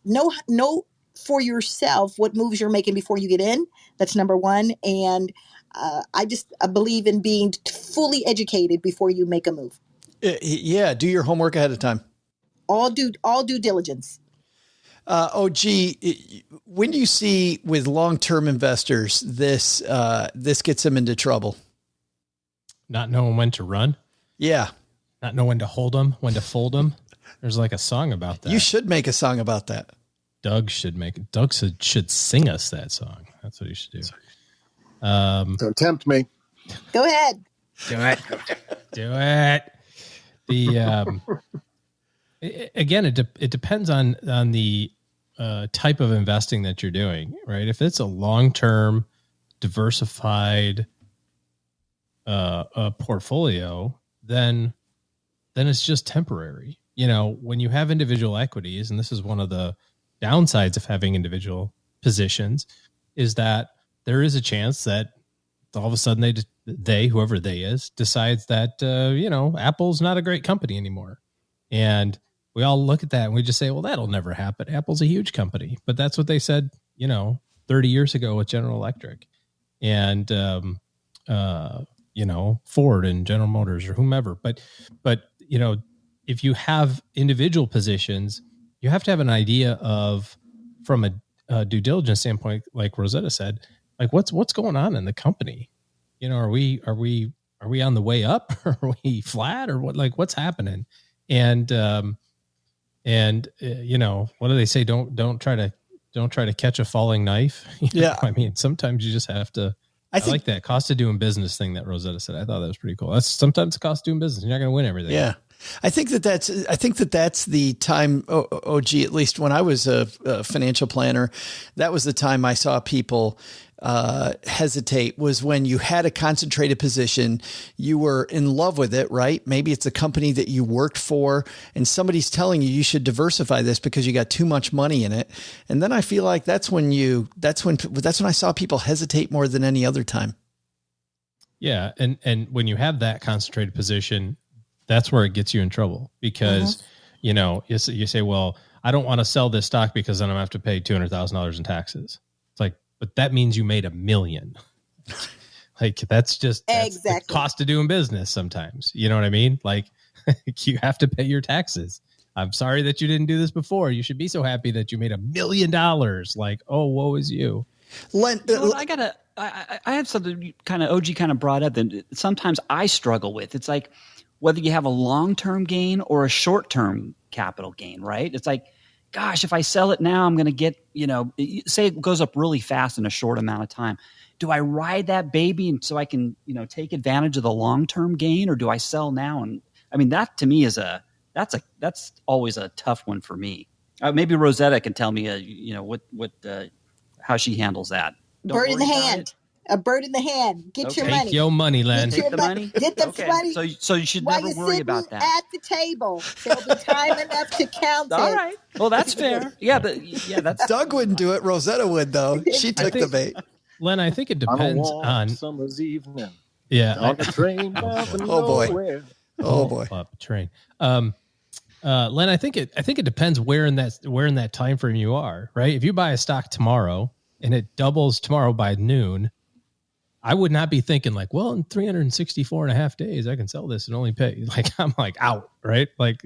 know for yourself what moves you're making before you get in. That's number one. And I believe in being fully educated before you make a move. Yeah. Do your homework ahead of time. All due diligence. OG, when do you see with long-term investors, this gets them into trouble? Not knowing when to run. Yeah. Not knowing when to hold them, when to fold them. There's like a song about that. You should make a song about that. Doug should sing us that song. That's what he should do. Don't tempt me. Go ahead. Do it. It depends on the type of investing that you're doing, right? If it's a long-term diversified portfolio, then it's just temporary. When you have individual equities, and this is one of the downsides of having individual positions, is that there is a chance that all of a sudden whoever they is, decides that, Apple's not a great company anymore. And we all look at that and we just say, well, that'll never happen. Apple's a huge company, but that's what they said, 30 years ago with General Electric and, Ford and General Motors or whomever. But, if you have individual positions, you have to have an idea of, from a due diligence standpoint, like Rosetta said, like what's going on in the company? Are we on the way up? Or are we flat, or what? Like what's happening? And what do they say? Don't try to catch a falling knife. Yeah. I mean, sometimes you just have to. I like that cost of doing business thing that Rosetta said. I thought that was pretty cool. That's sometimes the cost of doing business. You're not going to win everything. Yeah. I think that's the time, OG, at least when I was a financial planner, that was the time I saw people hesitate, was when you had a concentrated position, you were in love with it, right? Maybe it's a company that you worked for and somebody's telling you should diversify this because you got too much money in it. And then I feel like that's when I saw people hesitate more than any other time. Yeah. And when you have that concentrated position, that's where it gets you in trouble because, you say, well, I don't want to sell this stock because then I'm going to have to pay $200,000 in taxes. It's like, but that means you made $1 million. Like that's the cost of doing business sometimes. You know what I mean? Like you have to pay your taxes. I'm sorry that you didn't do this before. You should be so happy that you made $1 million. Like, oh, woe is you. Len, I have something OG kind of brought up that sometimes I struggle with. It's like, whether you have a long-term gain or a short-term capital gain, right? It's like, gosh, if I sell it now, I'm going to get, say it goes up really fast in a short amount of time. Do I ride that baby and so I can, take advantage of the long-term gain, or do I sell now? And I mean, that to me is that's always a tough one for me. Maybe Rosetta can tell me, how she handles that. Bird in the hand. A bird in the hand. Get your money. Take your money, Len. Take the money. Get the money. So you should never worry about that. At the table, there'll be time enough to count All it. right. Well, that's fair. That's Doug wouldn't do it. Rosetta would, though. She took the bait. Len, I think it depends on summer's evening. Yeah. On the train. Oh boy. Oh boy. Up train. Len, I think it depends where in that time frame you are, right? If you buy a stock tomorrow and it doubles tomorrow by noon, I would not be thinking like, well, in 364 and a half days, I can sell this and only pay. Like, I'm like out, right? Like,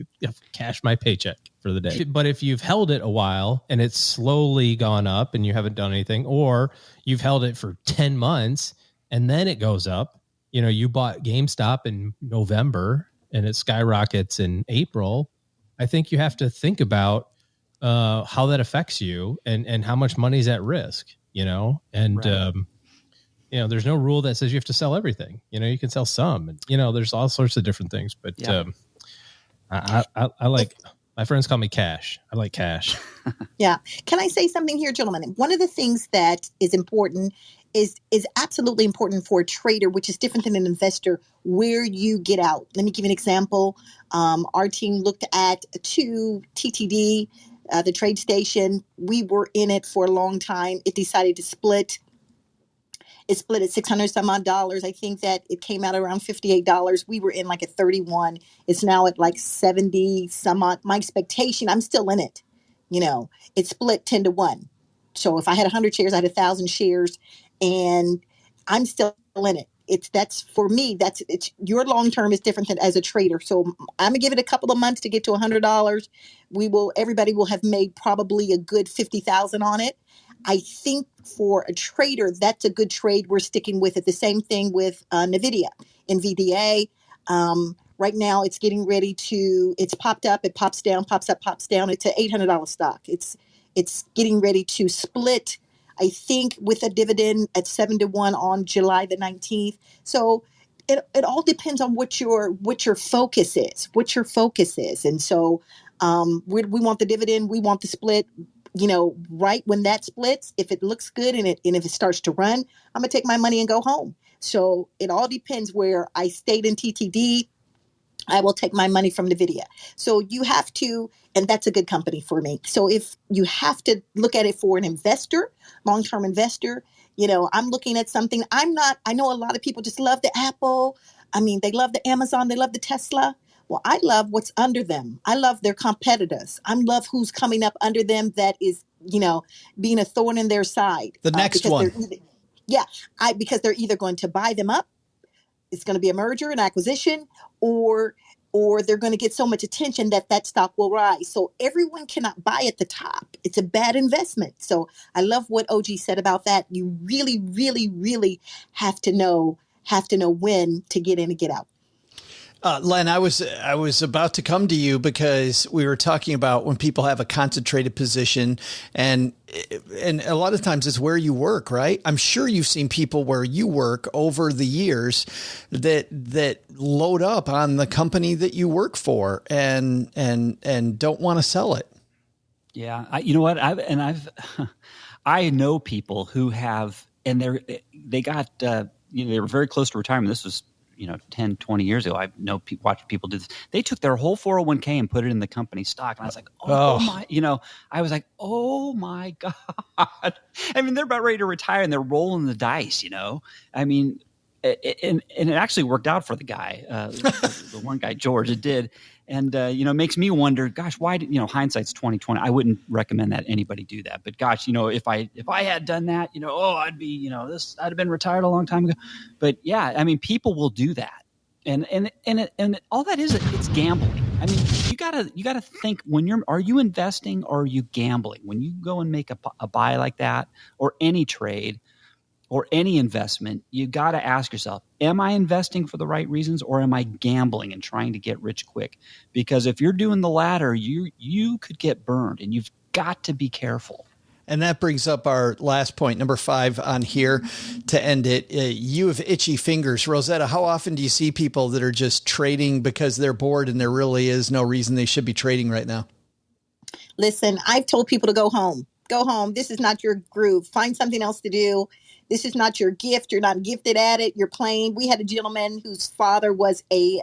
cash my paycheck for the day. But if you've held it a while and it's slowly gone up and you haven't done anything, or you've held it for 10 months and then it goes up, you bought GameStop in November and it skyrockets in April, I think you have to think about how that affects you and how much money's at risk, and, right. There's no rule that says you have to sell everything. You can sell some, and, there's all sorts of different things, but yeah. I like, my friends call me cash. I like cash. Yeah. Can I say something here, gentlemen? One of the things that is important is absolutely important for a trader, which is different than an investor, where you get out. Let me give you an example. Our team looked at 2 TTD, the trade station. We were in it for a long time. It decided to split. It split at $600 some odd. I think that it came out around $58. We were in like at 31. It's now at like 70 some odd. My expectation, I'm still in it. It split 10-1. So if I had 100 shares, I had 1,000 shares, and I'm still in it. For me, your long term is different than as a trader. So I'm gonna give it a couple of months to get to $100. Everybody will have made probably a good 50,000 on it. I think for a trader, that's a good trade. We're sticking with it. The same thing with NVDA. Right now, it's getting ready to. It's popped up. It pops down. Pops up. Pops down. It's an $800 stock. It's getting ready to split. I think with a dividend at 7-1 on July the 19th. So it all depends on what your focus is. What your focus is, and so we want the dividend. We want the split. Right when that splits, if it looks good and if it starts to run, I'm gonna take my money and go home. So it all depends where I stayed in TTD. I will take my money from NVIDIA. So you have to, and that's a good company for me. So if you have to look at it for an investor, long-term investor, I'm looking at something. I know a lot of people just love the Apple. I mean, they love the Amazon, they love the Tesla. Well, I love what's under them. I love their competitors. I love who's coming up under them that is, being a thorn in their side. The next one. Because they're either going to buy them up. It's going to be a merger, an acquisition, or they're going to get so much attention that stock will rise. So everyone cannot buy at the top. It's a bad investment. So I love what OG said about that. You really, really, really have to know when to get in and get out. Len, I was about to come to you because we were talking about when people have a concentrated position, and a lot of times it's where you work, right? I'm sure you've seen people where you work over the years that load up on the company that you work for and don't want to sell it. Yeah, you know what? I know people who have, and they got they were very close to retirement. This was 10, 20 years ago. I know watched people do this. They took their whole 401k and put it in the company stock. And I was like, oh my, I was like, oh my God. I mean, they're about ready to retire and they're rolling the dice, I mean, and it actually worked out for the guy, the one guy, George, it did. And, it makes me wonder, gosh, why did, hindsight's 2020. I wouldn't recommend that anybody do that. But gosh, if I had done that, I'd be, I'd have been retired a long time ago. But yeah, I mean, people will do that. And all that is, it's gambling. I mean, you gotta think are you investing or are you gambling? When you go and make a buy like that or any trade, or any investment, you got to ask yourself, am I investing for the right reasons, or am I gambling and trying to get rich quick? Because if you're doing the latter, you could get burned, and you've got to be careful. And that brings up our last point, number 5 on here to end it. You have itchy fingers. Rosetta, how often do you see people that are just trading because they're bored and there really is no reason they should be trading right now? Listen, I've told people to go home. Go home. This is not your groove. Find something else to do. This is not your gift. You're not gifted at it. You're playing. We had a gentleman whose father was a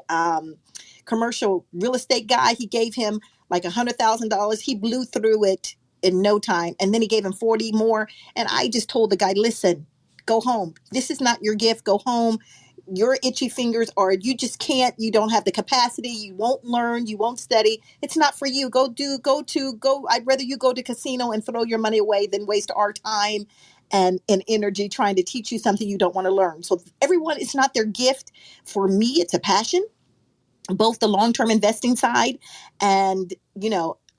commercial real estate guy. He gave him like $100,000. He blew through it in no time. And then he gave him 40 more. And I just told the guy, listen, go home. This is not your gift. Go home. Your itchy fingers are, you just can't, you don't have the capacity. You won't learn. You won't study. It's not for you. I'd rather you go to casino and throw your money away than waste our time and energy trying to teach you something you don't want to learn. So everyone, it's not their gift. For me, it's a passion, both the long-term investing side and,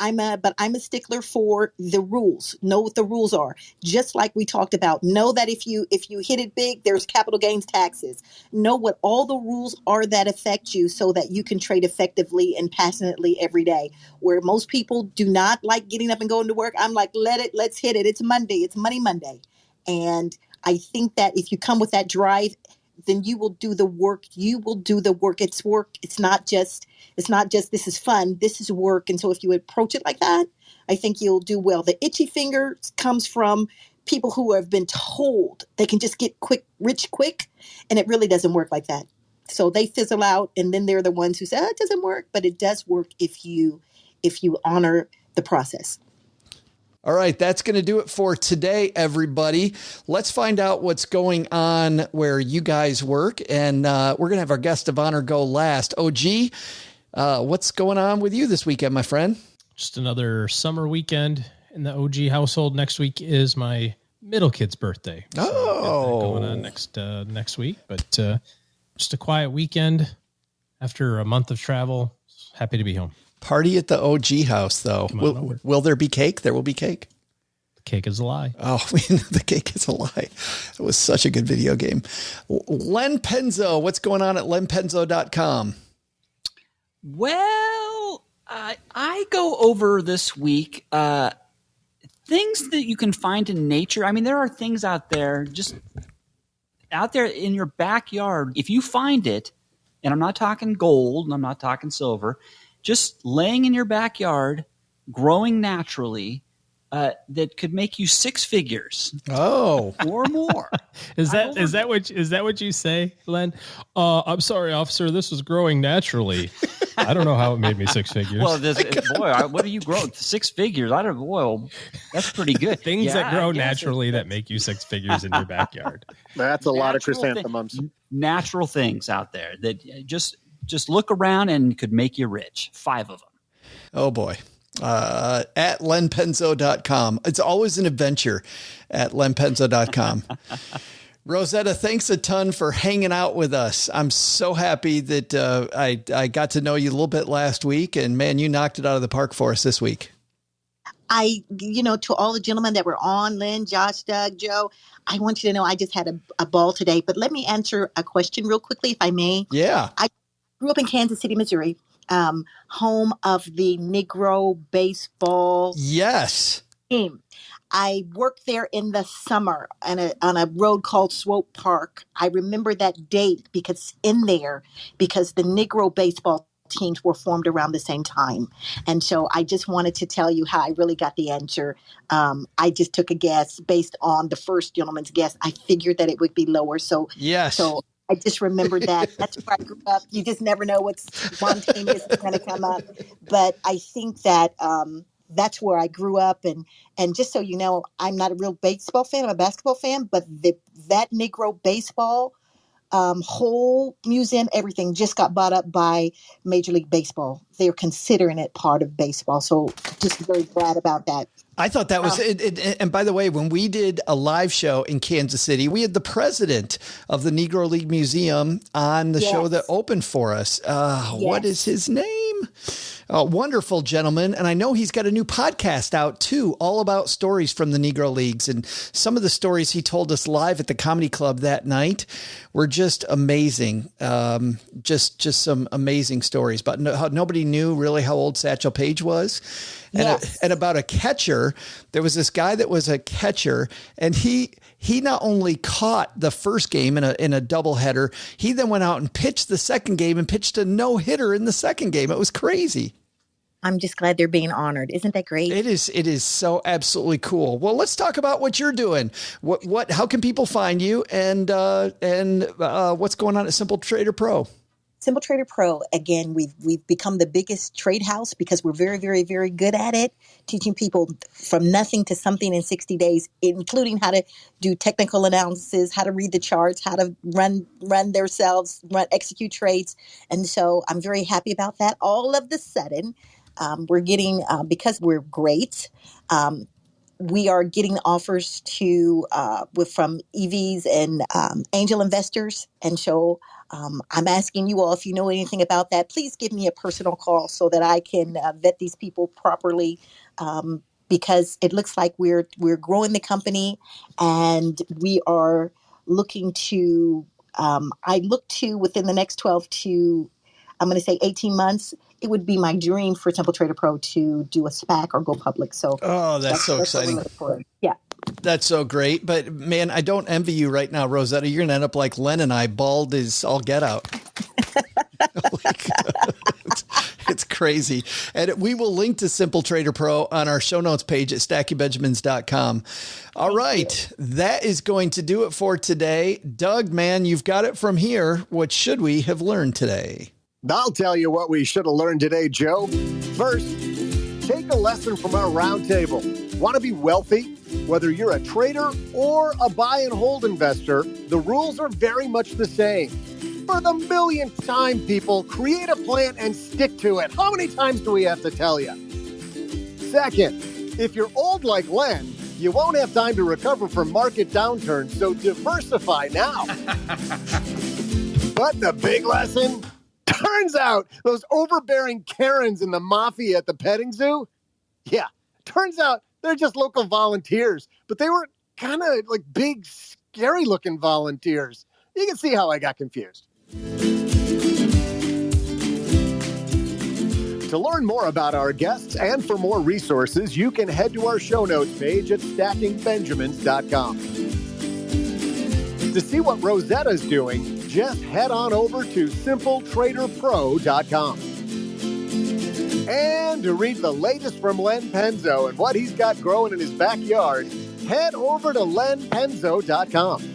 I'm a stickler for the rules. Know what the rules are. Just like we talked about, know that if you hit it big, there's capital gains taxes. Know what all the rules are that affect you so that you can trade effectively and passionately every day. Where most people do not like getting up and going to work, I'm like, let's hit it. It's Monday. It's Money Monday. And I think that if you come with that drive, then you will do the work. You will do the work. It's work. It's not just this is fun. This is work. And so if you approach it like that, I think you'll do well. The itchy finger comes from people who have been told they can just get rich quick, and it really doesn't work like that. So they fizzle out, and then they're the ones who say, it doesn't work, but it does work if you honor the process. All right, that's going to do it for today, everybody. Let's find out what's going on where you guys work, and we're going to have our guest of honor go last. OG, what's going on with you this weekend, my friend? Just another summer weekend in the OG household. Next week is my middle kid's birthday. So going on next week, but just a quiet weekend after a month of travel. Happy to be home. Party at the OG house, though. Will there be cake? There will be cake. The cake is a lie. Oh, the cake is a lie. It was such a good video game. Len Penzo, what's going on at lenpenzo.com? Well, I go over this week things that you can find in nature. I mean, there are things out there, just out there in your backyard. If you find it, and I'm not talking gold, and I'm not talking silver, just laying in your backyard, growing naturally, that could make you 6 figures. Oh, or more. Is that what you say, Len? I'm sorry, officer. This was growing naturally. I don't know how it made me 6 figures. Well, what do you grow? 6 figures? I don't. Well, that's pretty good. Things that grow naturally that make you 6 figures in your backyard. That's a lot of chrysanthemums. Natural things out there that just look around and could make you rich. 5 of them. Oh boy. At lenpenzo.com. It's always an adventure at lenpenzo.com. Rosetta, thanks a ton for hanging out with us. I'm so happy that I got to know you a little bit last week, and man, you knocked it out of the park for us this week. To all the gentlemen that were on, Len, Josh, Doug, Joe, I want you to know I just had a ball today, but let me answer a question real quickly, if I may. Yeah. I grew up in Kansas City, Missouri, home of the Negro baseball team. I worked there in the summer on a road called Swope Park. I remember that date because the Negro baseball teams were formed around the same time. And so I just wanted to tell you how I really got the answer. I just took a guess based on the first gentleman's guess. I figured that it would be lower. So I just remembered that. That's where I grew up. You just never know what's spontaneous is going to come up. But I think that that's where I grew up. And just so you know, I'm not a real baseball fan. I'm a basketball fan. But that Negro baseball whole museum, everything just got bought up by Major League Baseball. they're considering it part of baseball. So just very glad about that. I thought that was it. And by the way, when we did a live show in Kansas City, we had the president of the Negro League Museum on the show that opened for us. What is his name? A wonderful gentleman. And I know he's got a new podcast out too, all about stories from the Negro Leagues. And some of the stories he told us live at the comedy club that night were just amazing. Just some amazing stories, but how nobody knew really how old Satchel Paige was. And about a catcher, there was this guy that was a catcher, and he not only caught the first game in a doubleheader, he then went out and pitched the second game and pitched a no-hitter in the second game. It was crazy. I'm just glad they're being honored. Isn't that great? It is so absolutely cool. Well, let's talk about what you're doing. How can people find you, and what's going on at Simple Trader Pro? Simple Trader Pro, again, we've become the biggest trade house because we're very, very, very good at it, teaching people from nothing to something in 60 days, including how to do technical analysis, how to read the charts, how to run themselves, execute trades. And so I'm very happy about that. All of the sudden, we're getting, because we're great, we are getting offers from EVs and angel investors. And so I'm asking you all, if you know anything about that, please give me a personal call so that I can vet these people properly, because it looks like we're growing the company, and we are looking to, I look to within the next 12 to, I'm going to say 18 months, it would be my dream for Temple Trader Pro to do a SPAC or go public. So that's so exciting. Yeah. That's so great. But man, I don't envy you right now, Rosetta. You're going to end up like Len and I, bald as all get out. It's crazy. And we will link to Simple Trader Pro on our show notes page at stackingbenjamins.com. All right. That is going to do it for today. Doug, man, you've got it from here. What should we have learned today? I'll tell you what we should have learned today, Joe. First, take a lesson from our roundtable. Want to be wealthy? Whether you're a trader or a buy and hold investor, the rules are very much the same. For the millionth time, people, create a plan and stick to it. How many times do we have to tell you? Second, if you're old like Len, you won't have time to recover from market downturns, so diversify now. But the big lesson? Turns out those overbearing Karens in the mafia at the petting zoo, turns out they're just local volunteers, but they were kind of like big, scary-looking volunteers. You can see how I got confused. To learn more about our guests and for more resources, you can head to our show notes page at stackingbenjamins.com. To see what Rosetta's doing, just head on over to simpletraderpro.com. And to read the latest from Len Penzo and what he's got growing in his backyard, head over to lenpenzo.com.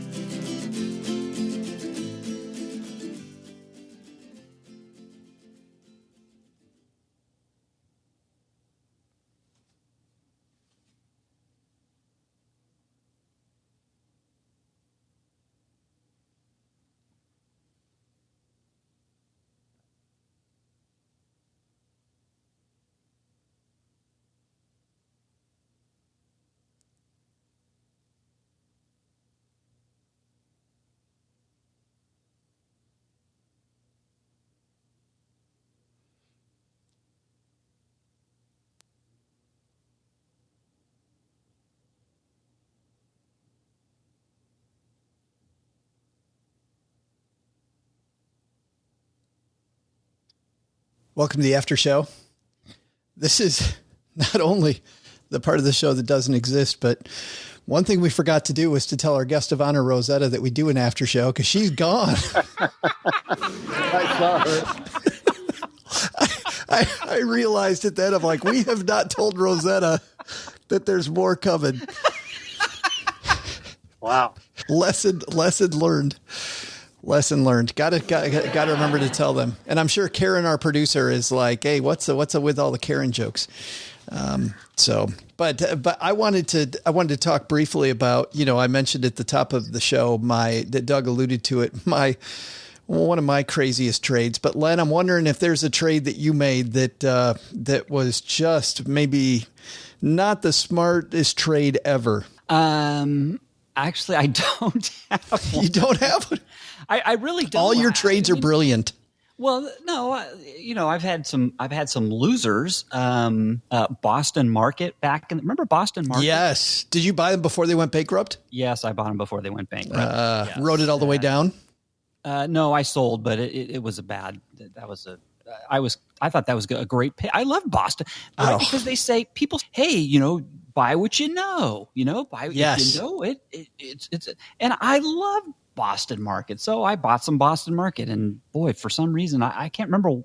Welcome to the after show. This is not only the part of the show that doesn't exist, but one thing we forgot to do was to tell our guest of honor, Rosetta, that we do an after show because she's gone. I saw her. I realized it then. I'm like, we have not told Rosetta that there's more coming. Wow. Lesson learned. Lesson learned. Got to remember to tell them. And I'm sure Karen, our producer, is like, "Hey, what's with all the Karen jokes?" But I wanted to talk briefly about, I mentioned at the top of the show that Doug alluded to it, my one of my craziest trades. But Len, I'm wondering if there's a trade that you made that was just maybe not the smartest trade ever. Actually, I don't have one. You don't have one? I really don't. All your trades are brilliant. Well, no, I've had some losers. Boston Market remember Boston Market? Yes. Did you buy them before they went bankrupt? Yes, I bought them before they went bankrupt. Yes. Rode it all the way down? No, I sold, but it was a bad. I thought that was a great pick. I love Boston, right? Because they say people, hey, buy what you know. Buy what you know. It's and I love Boston Market, so I bought some Boston Market, and boy, for some reason I can't remember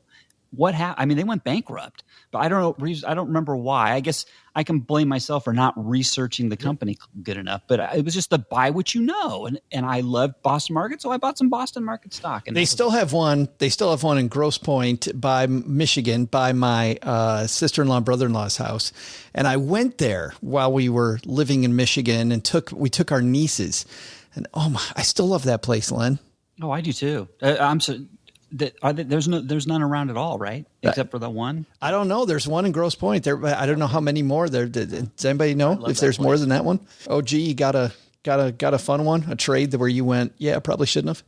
what happened. I mean, they went bankrupt, but I don't remember why. I guess I can blame myself for not researching the company good enough. But it was just the buy what you know, and I loved Boston Market, so I bought some Boston Market stock. And they still have one. They still have one in Grosse Pointe by Michigan, by my sister-in-law and brother-in-law's house. And I went there while we were living in Michigan, and we took our nieces. And I still love that place, Len. Oh, I do too. There's none around at all, right? Except for the one. I don't know. There's one in Grosse Pointe. I don't know how many more there. Does anybody know if there's more than that one? OG, you got a fun one, a trade where you went, yeah, probably shouldn't have.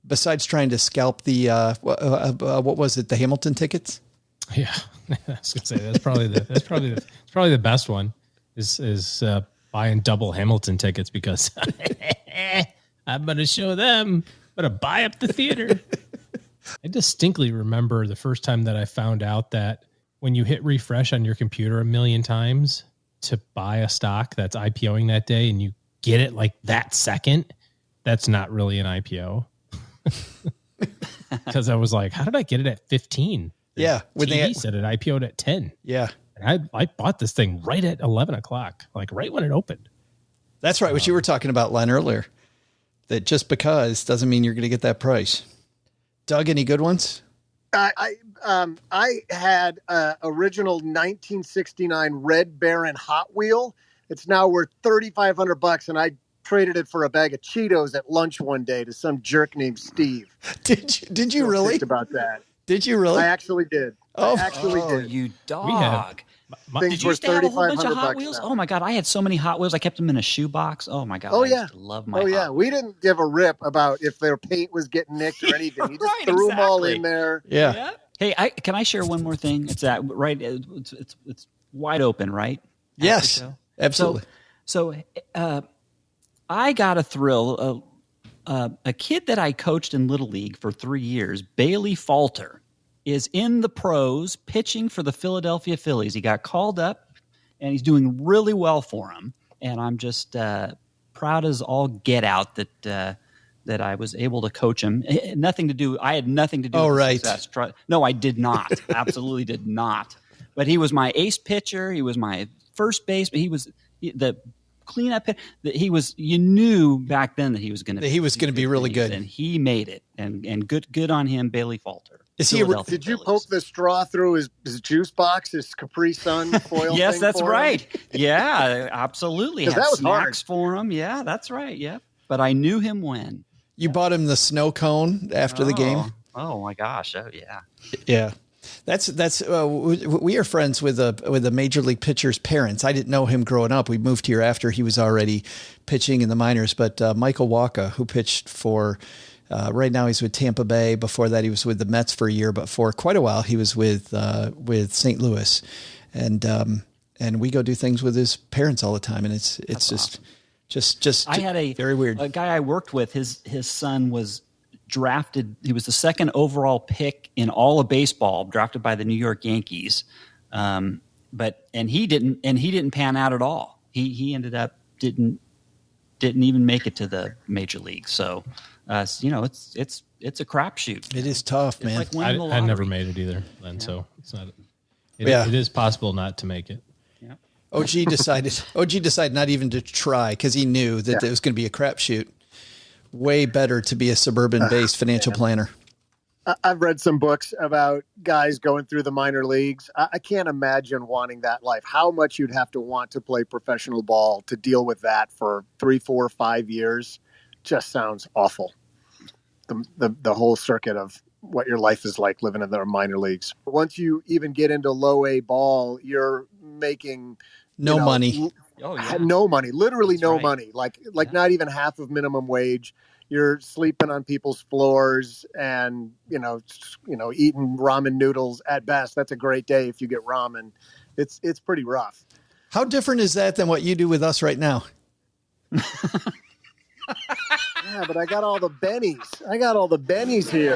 Besides trying to scalp the what was it, the Hamilton tickets? Yeah, I was gonna say that's probably the best one is buying double Hamilton tickets because I'm going to show them. I'm going to buy up the theater. I distinctly remember the first time that I found out that when you hit refresh on your computer a million times to buy a stock that's IPOing that day and you get it like that second, that's not really an IPO. Because I was like, how did I get it at 15? Yeah. When they said it IPO'd at 10. Yeah. And I bought this thing right at 11 o'clock, like right when it opened. That's right. What you were talking about, Len, earlier. That just because doesn't mean you're going to get that price. Doug, any good ones? I had original 1969 Red Baron Hot Wheel. It's now worth $3,500, and I traded it for a bag of Cheetos at lunch one day to some jerk named Steve. Did you really? About that? Did you really? I actually did. Oh, I actually did. You dog. Things Did you were used to have a whole bunch of Hot $3,500 Wheels? now. Oh my God, I had so many Hot Wheels. I kept them in a shoebox. Oh my God. Oh I yeah. used to love my. Oh yeah. Hot We didn't give a rip about if their paint was getting nicked or anything. You just Right, threw them all exactly. in there. Yeah. Hey, can I share one more thing? It's that right. It's wide open, right? Yes, absolutely. So, I got a thrill. A kid that I coached in Little League for 3 years, Bailey Falter, is in the pros pitching for the Philadelphia Phillies. He got called up, and he's doing really well for him. And I'm just proud as all get out that I was able to coach him. I had nothing to do with the success. No, I did not. Absolutely did not. But he was my ace pitcher. He was my first baseman. He was the cleanup hit. You knew back then that he was going to be really good, and he made it. And good on him, Bailey Falter. Did you poke the straw through his juice box, his Capri Sun foil? Yes, thing that's for right. him? Yeah, absolutely. Had that was snacks for him. Yeah, that's right. Yeah, but I knew him when. You bought him the snow cone after the game. Oh my gosh! Oh yeah. Yeah. That's we are friends with a major league pitcher's parents. I didn't know him growing up. We moved here after he was already pitching in the minors. But Michael Wacha, who pitched for right now, he's with Tampa Bay. Before that, he was with the Mets for a year. But for quite a while, he was with St. Louis, and we go do things with his parents all the time. And it's That's just awesome. I had very weird. A guy I worked with. His son was drafted. He was the second overall pick in all of baseball, drafted by the New York Yankees. But he didn't pan out at all. He ended up didn't even make it to the major league. So, it's a crapshoot. It is tough, man. Like winning the I lottery. never made it either, Len. Yeah. So it's not. Yeah. It is possible not to make it. Yeah. OG decided not even to try because he knew that it was going to be a crapshoot. Way better to be a suburban-based financial planner. I've read some books about guys going through the minor leagues. I can't imagine wanting that life. How much you'd have to want to play professional ball to deal with that for 3, 4, 5 years just sounds awful. the whole circuit of what your life is like living in the minor leagues. Once you even get into low A ball, you're making No money. Oh yeah. no money, literally That's no right. money, like Yeah. not even half of minimum wage. You're sleeping on people's floors and, eating ramen noodles at best. That's a great day if you get ramen. It's pretty rough. How different is that than what you do with us right now? Yeah, but I got all the bennies. I got all the bennies here.